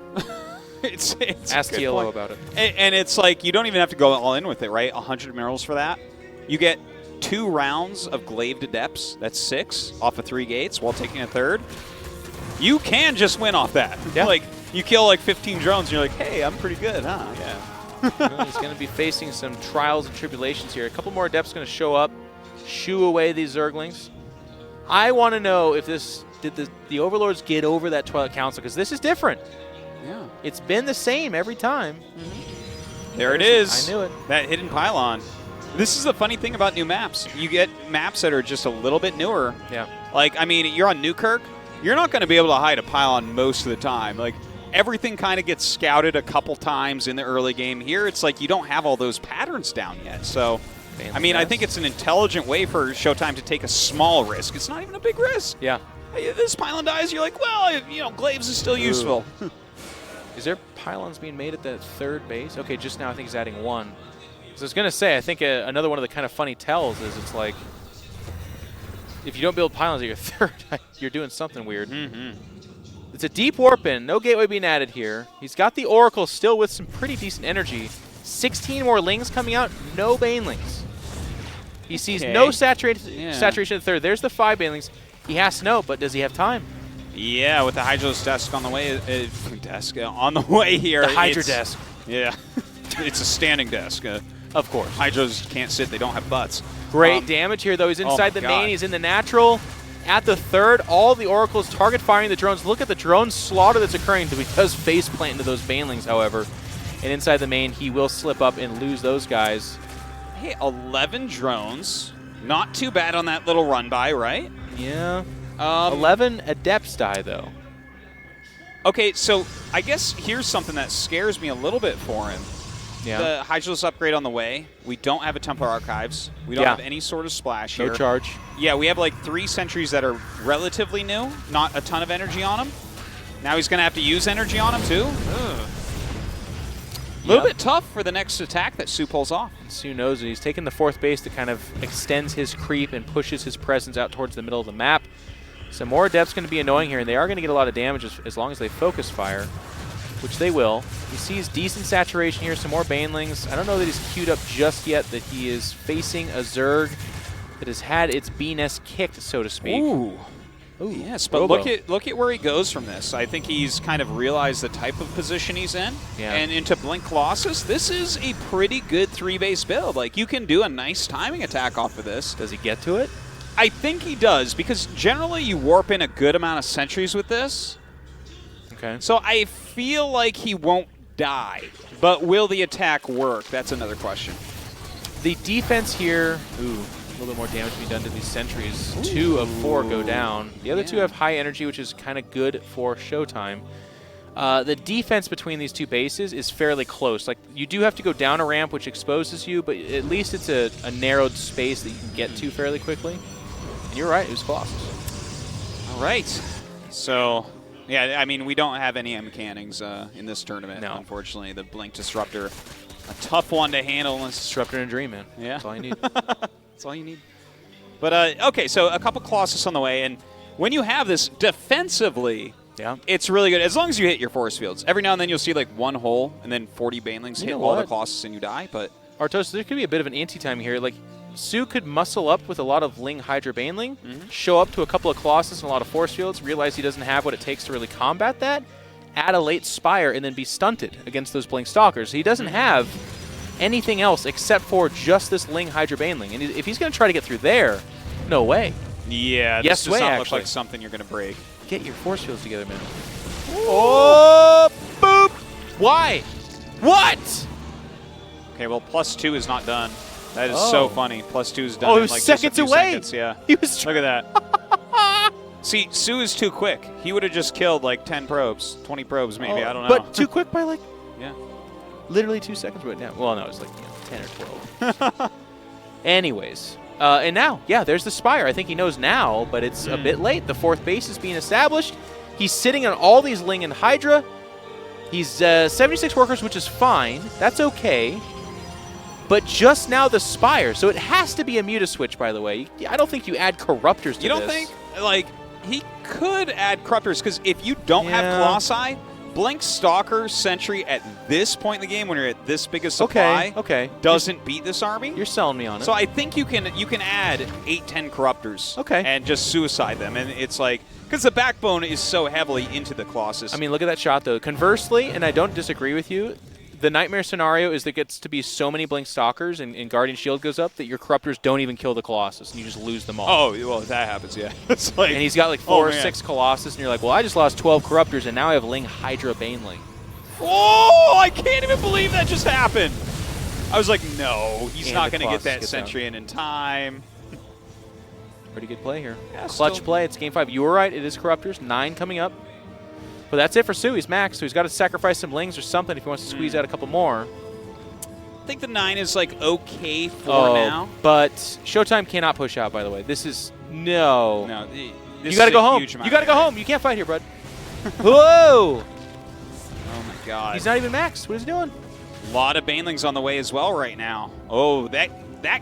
It's Ask a good TLO point. about it. And it's like, you don't even have to go all in with it, right? 100 minerals for that. You get 2 rounds of Glaved Adepts. That's 6 off of 3 gates while taking a third. You can just win off that. Yeah. Like, you kill like 15 drones, and you're like, hey, I'm pretty good, huh? Yeah. Well, he's going to be facing some trials and tribulations here. A couple more Adepts going to show up, shoo away these Zerglings. I want to know if did the Overlords get over that Twilight Council, because this is different. Yeah. It's been the same every time. There it is. I knew it. That hidden pylon. This is the funny thing about new maps. You get maps that are just a little bit newer. Yeah. Like, I mean, you're on Newkirk. You're not going to be able to hide a pylon most of the time. Like, everything kind of gets scouted a couple times in the early game. Here, it's like you don't have all those patterns down yet. So, I mean, I think it's an intelligent way for ShoWTimE to take a small risk. It's not even a big risk. Yeah. Hey, this pylon dies, you're like, well, you know, Glaives is still useful. Is there pylons being made at that 3rd base? Okay, just now I think he's adding 1. So I was going to say, I think another one of the kind of funny tells is it's like, if you don't build pylons at your 3rd, you're doing something weird. It's a deep warp in, no gateway being added here. He's got the Oracle still with some pretty decent energy. 16 more Lings coming out, no Banelings. He sees no saturation at the 3rd. There's the 5 Banelings. He has to know, but does he have time? Yeah, with the Hydro's desk on the way, on the way here. The Hydra desk. Yeah, it's a standing desk. Of course. Hydros can't sit; they don't have butts. Great damage here, though. He's inside the main. He's in the natural. At the 3rd, all the Oracles target firing the drones. Look at the drone slaughter that's occurring. He does face plant into those Banelings, however. And inside the main, he will slip up and lose those guys. Hey, 11 drones. Not too bad on that little run by, right? Yeah. 11 Adepts die, though. Okay, so I guess here's something that scares me a little bit for him. Yeah. The Hydros upgrade on the way. We don't have a Templar Archives. We don't have any sort of splash here. No charge. Yeah, we have like 3 sentries that are relatively new. Not a ton of energy on them. Now he's going to have to use energy on them, too. A little bit tough for the next attack that soO pulls off. soO knows it. He's taking the 4th base that kind of extends his creep and pushes his presence out towards the middle of the map. Some more Adepts going to be annoying here, and they are going to get a lot of damage as long as they focus fire, which they will. He sees decent saturation here, some more Banelings. I don't know that he's queued up just yet, that he is facing a Zerg that has had its bee nest kicked, so to speak. Ooh. Yes, but look at where he goes from this. I think he's kind of realized the type of position he's in. Yeah. And into Blink Colossus, this is a pretty good 3-base build. Like, you can do a nice timing attack off of this. Does he get to it? I think he does, because generally you warp in a good amount of sentries with this. Okay. So I feel like he won't die. But will the attack work? That's another question. The defense here, a little bit more damage being done to these sentries. 2 of 4 go down. The other 2 have high energy, which is kind of good for ShoWTimE. The defense between these 2 bases is fairly close. Like, you do have to go down a ramp, which exposes you, but at least it's a narrowed space that you can get to fairly quickly. And you're right, it was Colossus. All right. So, yeah, I mean, we don't have any mechanics in this tournament, unfortunately. The Blink Disruptor, a tough one to handle. Disruptor in a dream, man. Yeah. That's all you need. That's all you need. But, okay, so a couple Colossus on the way. And when you have this defensively, it's really good. As long as you hit your force fields. Every now and then you'll see, like, 1 hole, and then 40 Banelings hit all the Colossus and you die. But Artos, there could be a bit of an anti-time here. Like, soO could muscle up with a lot of Ling Hydra Baneling, show up to a couple of Colossus and a lot of force fields, realize he doesn't have what it takes to really combat that, add a late Spire, and then be stunted against those Blink Stalkers. He doesn't have anything else except for just this Ling Hydra Baneling. And if he's going to try to get through there, no way. Yeah, this does not look like something you're going to break. Get your force fields together, man. Oh, boop! Why? What? Okay, well, +2 is not done. That is so funny. +2 is done. Oh, in it was like seconds just a few away. Seconds, yeah. He was Look at that. See, soO is too quick. He would have just killed like 10 probes, 20 probes maybe. I don't know. But too quick by like yeah, literally 2 seconds right now. Well, no, it's like 10 or 12. Anyways, And now, yeah, there's the Spire. I think he knows now, but it's a bit late. The 4th base is being established. He's sitting on all these Ling and Hydra. He's 76 workers, which is fine. That's okay. But just now the Spire. So it has to be a Muta switch, by the way. I don't think you add Corruptors to this. You don't think, like, he could add Corruptors, because if you don't have Colossi, Blink, Stalker, Sentry at this point in the game, when you're at this big a supply, doesn't beat this army. You're selling me on it. So I think you can add 8-10 Corruptors and just suicide them. And it's like, because the backbone is so heavily into the Colossus. I mean, look at that shot, though. Conversely, and I don't disagree with you, the nightmare scenario is there gets to be so many Blink Stalkers and Guardian Shield goes up that your Corruptors don't even kill the Colossus and you just lose them all. Oh, well, that happens, yeah. It's like, and he's got like 4 or 6 Colossus and you're like, well, I just lost 12 Corruptors and now I have Ling, Hydra, Baneling. Oh, I can't even believe that just happened. I was like, no, he's not going to get that Sentry in time. Pretty good play here. Yeah, Clutch play. It's game 5. You were right. It is Corruptors. 9 coming up. But that's it for soO. He's maxed, so he's got to sacrifice some Lings or something if he wants to squeeze out a couple more. I think the 9 is like okay for now. But ShoWTimE cannot push out, by the way. This is no. No, you got to go home. You got to go home. You can't fight here, bud. Whoa! Oh my God. He's not even maxed. What is he doing? A lot of Banelings on the way as well right now. Oh, that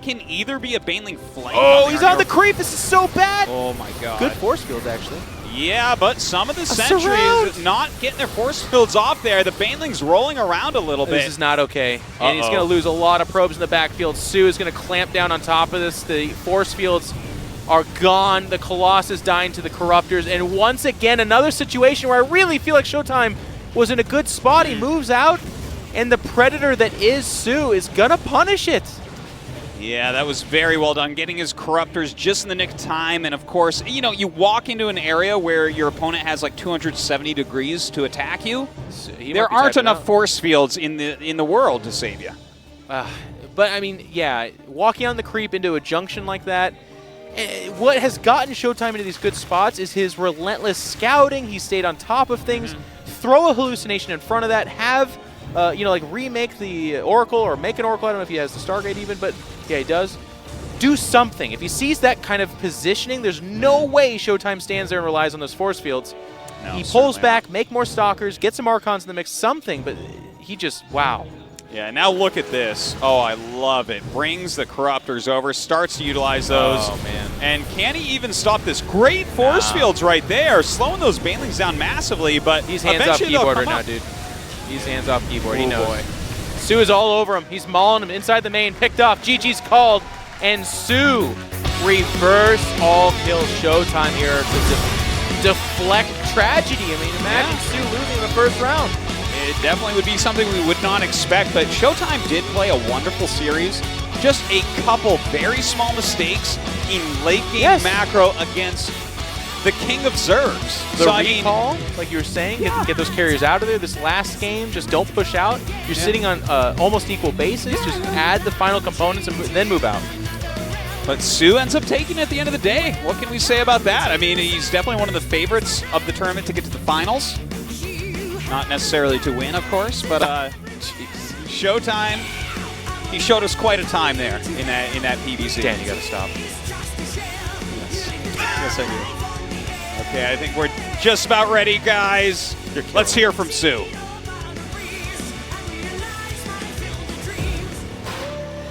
can either be a Baneling flame. Oh, he's on the creep. This is so bad. Oh my God. Good force fields, actually. Yeah, but some of the sentries not getting their force fields off there. The Baneling's rolling around a little bit. This is not okay. And he's going to lose a lot of probes in the backfield. soO is going to clamp down on top of this. The force fields are gone. The Colossus dying to the Corruptors. And once again, another situation where I really feel like ShoWTimE was in a good spot. He moves out, and the Predator that is soO is going to punish it. Yeah, that was very well done, getting his Corruptors just in the nick of time. And of course, you know, you walk into an area where your opponent has like 270 degrees to attack you. So there aren't enough force fields in the world to save you. But I mean, yeah, walking on the creep into a junction like that, what has gotten ShoWTimE into these good spots is his relentless scouting. He stayed on top of things. Throw a hallucination in front of that. Have you know, like remake the Oracle or make an Oracle. I don't know if he has the Stargate even, but yeah, he does. Do something. If he sees that kind of positioning, there's no way ShoWTimE stands there and relies on those force fields. No, he pulls back, make more Stalkers, get some Archons in the mix, something, but he just, wow. Yeah, now look at this. Oh, I love it. Brings the Corruptors over, starts to utilize those. Oh, man. And can he even stop this? Great force fields right there, slowing those Banelings down massively, but he's hands-off keyboard right now, dude. He's hands-off keyboard, he knows. Boy. soO is all over him. He's mauling him inside the main, picked off. GG's called, and soO reverse all kill ShoWTimE here to deflect tragedy. I mean, imagine soO losing the first round. It definitely would be something we would not expect, but ShoWTimE did play a wonderful series. Just a couple very small mistakes in late game macro against the king of Zergs. The recall, like you were saying, get those carriers out of there. This last game, just don't push out. You're sitting on almost equal bases. Just add the final components and then move out. But soO ends up taking it at the end of the day. What can we say about that? I mean, he's definitely one of the favorites of the tournament to get to the finals. Not necessarily to win, of course, but ShoWTimE, he showed us quite a time there in that PBC. Dan, you gotta stop. Yes, I do. Okay, I think we're just about ready, guys. Let's hear from soO.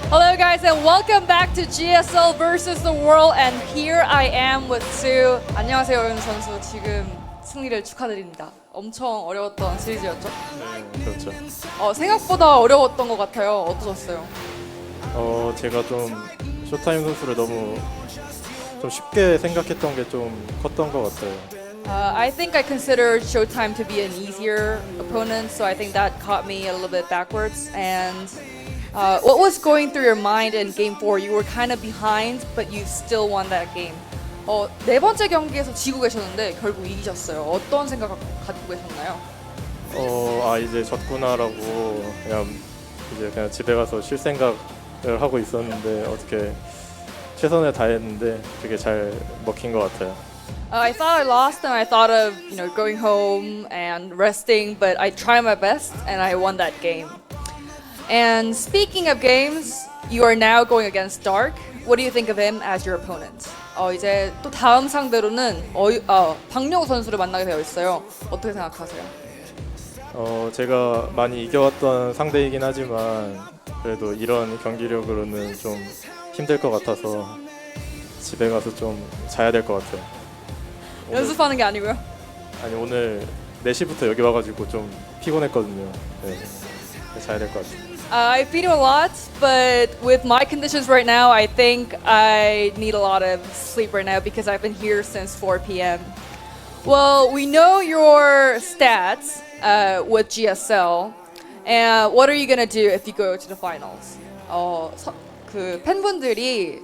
Hello guys and welcome back to GSL versus the world, and here I am with soO. 안녕하세요 오윤 선수. 지금 승리를 축하드립니다. 엄청 어려웠던 시리즈였죠? 네, 그렇죠. 생각보다 어려웠던 것 같아요. 어떠셨어요? 제가 좀 쇼타임 선수를 너무 좀 쉽게 생각했던 게 좀 컸던 것 같아요. I think I considered ShoWTimE to be an easier opponent, so I think that caught me a little bit backwards. And what was going through your mind in Game 4? You were kind of behind, but you still won that game. 네 번째 경기에서 지고 계셨는데 결국 이기셨어요. 어떤 생각 갖고 계셨나요? 이제 졌구나라고 그냥 집에 가서 쉴 생각을 하고 있었는데 어떻게 최선을 다했는데 그게 잘 먹힌 것 같아요. I thought I lost and I thought of going home and resting, but I tried my best and I won that game. And speaking of games, you are now going against Dark. what do you think of him as your opponent? 이제 또 다음 상대로는 박영호 선수를 만나게 되어 있어요. 어떻게 생각하세요? 제가 많이 이겨왔던 상대이긴 하지만 그래도 이런 경기력으로는 좀 힘들 것 같아서 집에 가서 좀 자야 될 것 같아요. 연습하는 게 아니고요. 아니 오늘 4시부터 여기 와가지고 좀 피곤했거든요. 네, 자야 될 것 같아요. I feed him a lot, but with my conditions right now, I think I need a lot of sleep right now because I've been here since 4 p.m. Well, we know your stats with GSL, and what are you gonna do if you go to the finals? 그 팬분들이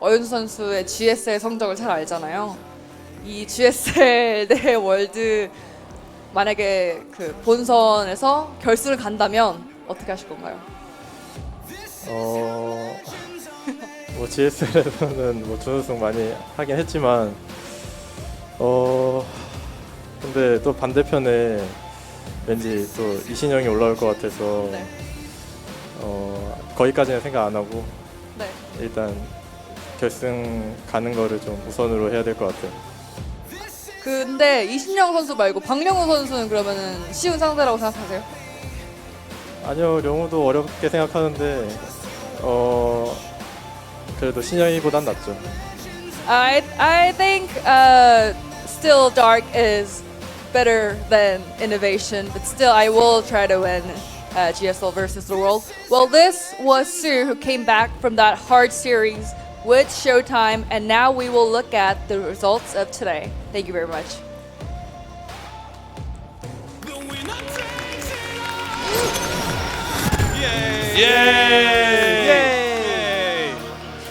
어윤 선수의 GSL 성적을 잘 알잖아요. 이 GSL 대 월드 만약에 그 본선에서 결승을 간다면 어떻게 하실 건가요? 뭐 GSL에서는 뭐 준우승 많이 하긴 했지만 근데 또 반대편에 왠지 또 이신영이 올라올 것 같아서 네. 거기까지는 생각 안 하고 네. 일단 결승 가는 거를 좀 우선으로 해야 될 것 같아요. 근데 이신영 선수 말고 박영호 선수는 그러면은 쉬운 상대라고 생각하세요? 아니요, 령우도 어렵게 생각하는데 그래도 신영이보단 낫죠. I think still Dark is better than Innovation, but still I will try to win GSL versus the World. Well, this was soO who came back from that hard series with ShoWTimE, and now we will look at the results of today. Thank you very much. Yay!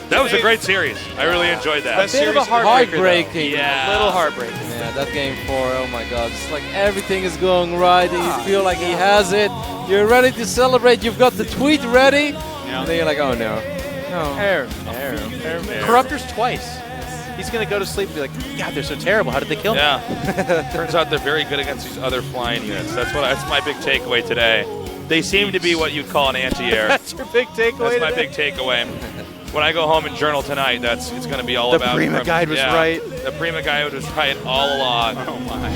That was a great series. I really enjoyed that. A bit of a Heartbreaking. Yeah. A little heartbreaking. Yeah, that game 4, oh my god, it's like everything is going right and you feel like he has it, you're ready to celebrate, you've got the tweet ready, and then you're like, oh no. Error. Corruptors twice. He's gonna go to sleep and be like, God, they're so terrible. How did they kill me? Yeah. Turns out they're very good against these other flying units. That's my big takeaway today. They seem to be what you'd call an anti-air. That's your big takeaway. That's my big takeaway. When I go home and journal tonight, it's going to be all about... The Prima guide was right. The Prima guide was right all along. Oh my.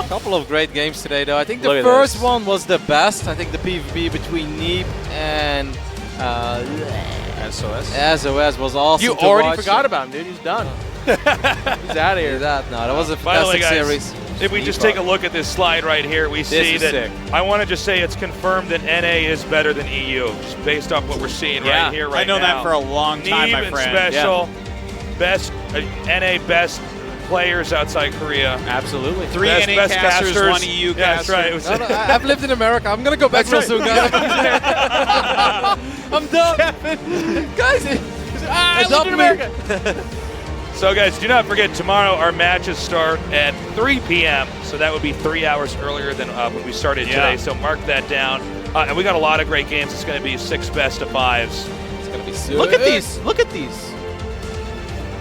A couple of great games today though. I think the Look at first this. one was the best. I think the PvP between Neep and SOS was awesome. You to already watch. forgot about him, dude. He's done. He's out of here. That was a By the way, fantastic guys, series. if we just take a look at this slide right here, we see is that sick. I want to just say it's confirmed that NA is better than EU, just based off what we're seeing right here, right now. I know that for a long time, my Even friend. special, best NA best players outside Korea. Absolutely. 3 Best- NA best casters, casters. 1 EU Yeah, that's caster. right. It was- No, I've lived in America. I'm gonna go back real That's soon, guys. I'm done. Guys, I lived in America. So guys, do not forget, tomorrow our matches start at 3 p.m. So that would be 3 hours earlier than when we started today. So mark that down. And we got a lot of great games. It's going to be 6 best of 5s. It's gonna be so Look at these. Look at these.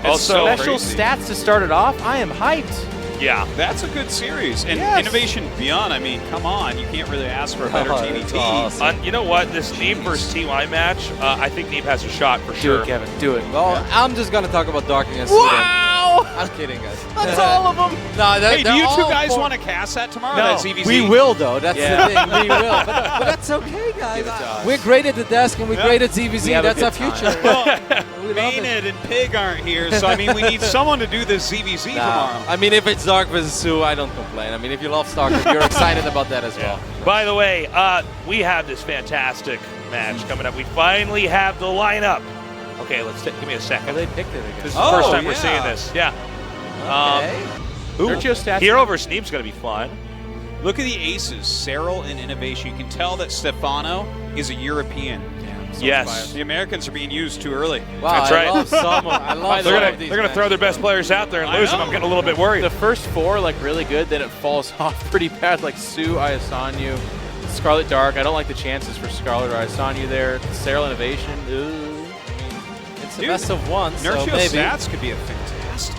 Also, Special stats to start it off. I am hyped. yeah. That's a good series. And Yes. Innovation Beyond, I mean, come on. You can't really ask for a better Oh, TVT. that's awesome. You know what? This Neeb versus TY match, I think Neeb has a shot for Do sure. it, Kevin. Do it. Well, I'm just gonna talk about Dark against Wow! I'm kidding, guys. That's all of them. No, Hey, do you two all guys four- want to cast that tomorrow? No. That ZVZ? We will, though. That's Yeah. the thing. We will. But that's okay, guys. Give it to us. We're great at the desk and we're great at ZVZ. We have a That's our good future. Well, We love it. Maynard and Pig aren't here, so I mean, we need someone to do this ZVZ tomorrow. I mean, if it's Dark versus soO, I don't complain. I mean, if you love StarCraft, you're excited about that as well. By the way, we have this fantastic match coming up. We finally have the lineup. Okay, give me a second. They picked it again. This is the first time we're seeing this. Yeah. Nurchio stats. Hero versus Neeb's going to be fun. Look at the aces, Cyril and Innovation. You can tell that Stefano is a European. Yes. The Americans are being used too early. Wow, That's right. I love some of, I love They're some going of these to throw their matches. best players out there and lose them. I'm getting a little bit worried. The first 4 like really good, then it falls off pretty bad. Like soO, Ayasanyu, Scarlet Dark. I don't like the chances for Scarlet or Ayasanyu there. Cyril Innovation. Ooh. It's the best of one, so Nurchio maybe. stats could be a fantastic.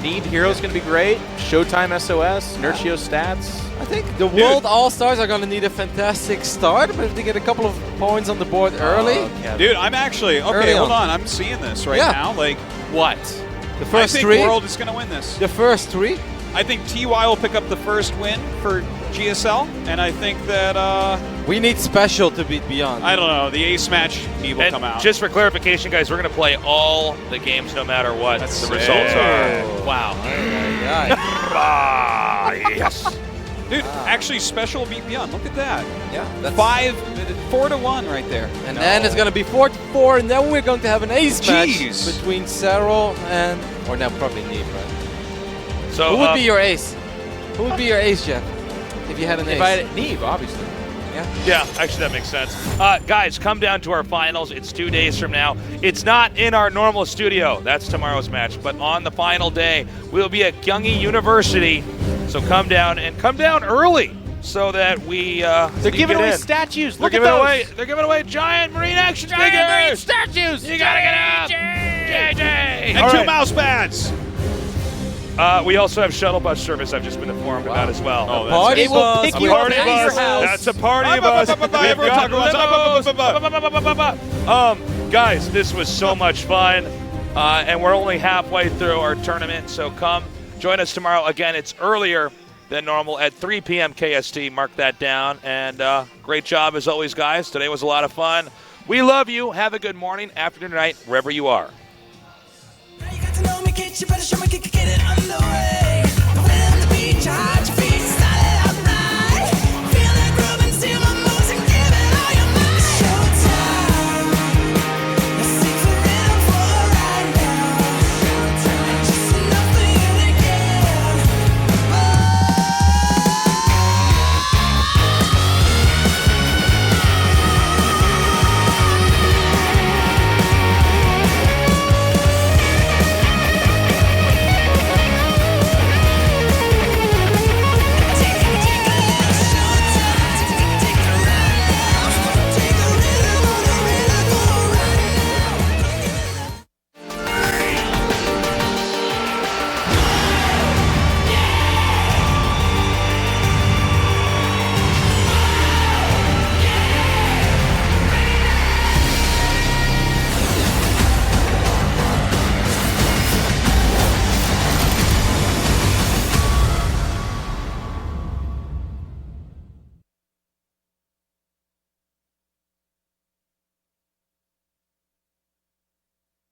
Need Hero's gonna be great. ShoWTimE SOS. Nurchio stats. I think the World All-Stars are going to need a fantastic start, but if they get a couple of points on the board early. Dude, I'm actually, okay, hold on. I'm seeing this right now. Like, what? The first I think three? World is going to win this. The first three? I think TY will pick up the first win for GSL, and I think that we need special to beat Beyond. I don't know. The ace match will come out. Just for clarification, guys, we're going to play all the games no matter what the results are. Wow. Yes. Dude, actually, special will beat Beyond. Look at that. Yeah. That's 4-1 right there. And then it's going to be 4-4, and then we're going to have an ace match between Sero and, or now probably Neve, right? So who would be your ace? Who would be your ace, Jeff? If you had an ace. If I had Neve, obviously. Yeah, actually that makes sense. Guys, come down to our finals. It's 2 days from now. It's not in our normal studio. That's tomorrow's match. But on the final day, we'll be at Gyeonggi University. So come down and come down early so that we They're giving away statues. Look at those. They're giving away giant marine action figures. Marine statues. You gotta get out. JJ. And 2 mouse pads. We also have shuttle bus service. I've just been informed about as well. Oh, Party will pick you up at your house. That's a party bus. Guys, this was so much fun, and we're only halfway through our tournament. So come join us tomorrow. Again, it's earlier than normal at 3 p.m. KST. Mark that down. And great job as always, guys. Today was a lot of fun. We love you. Have a good morning, afternoon, night, wherever you are. You got to know me, kid. You better show me, get it underway.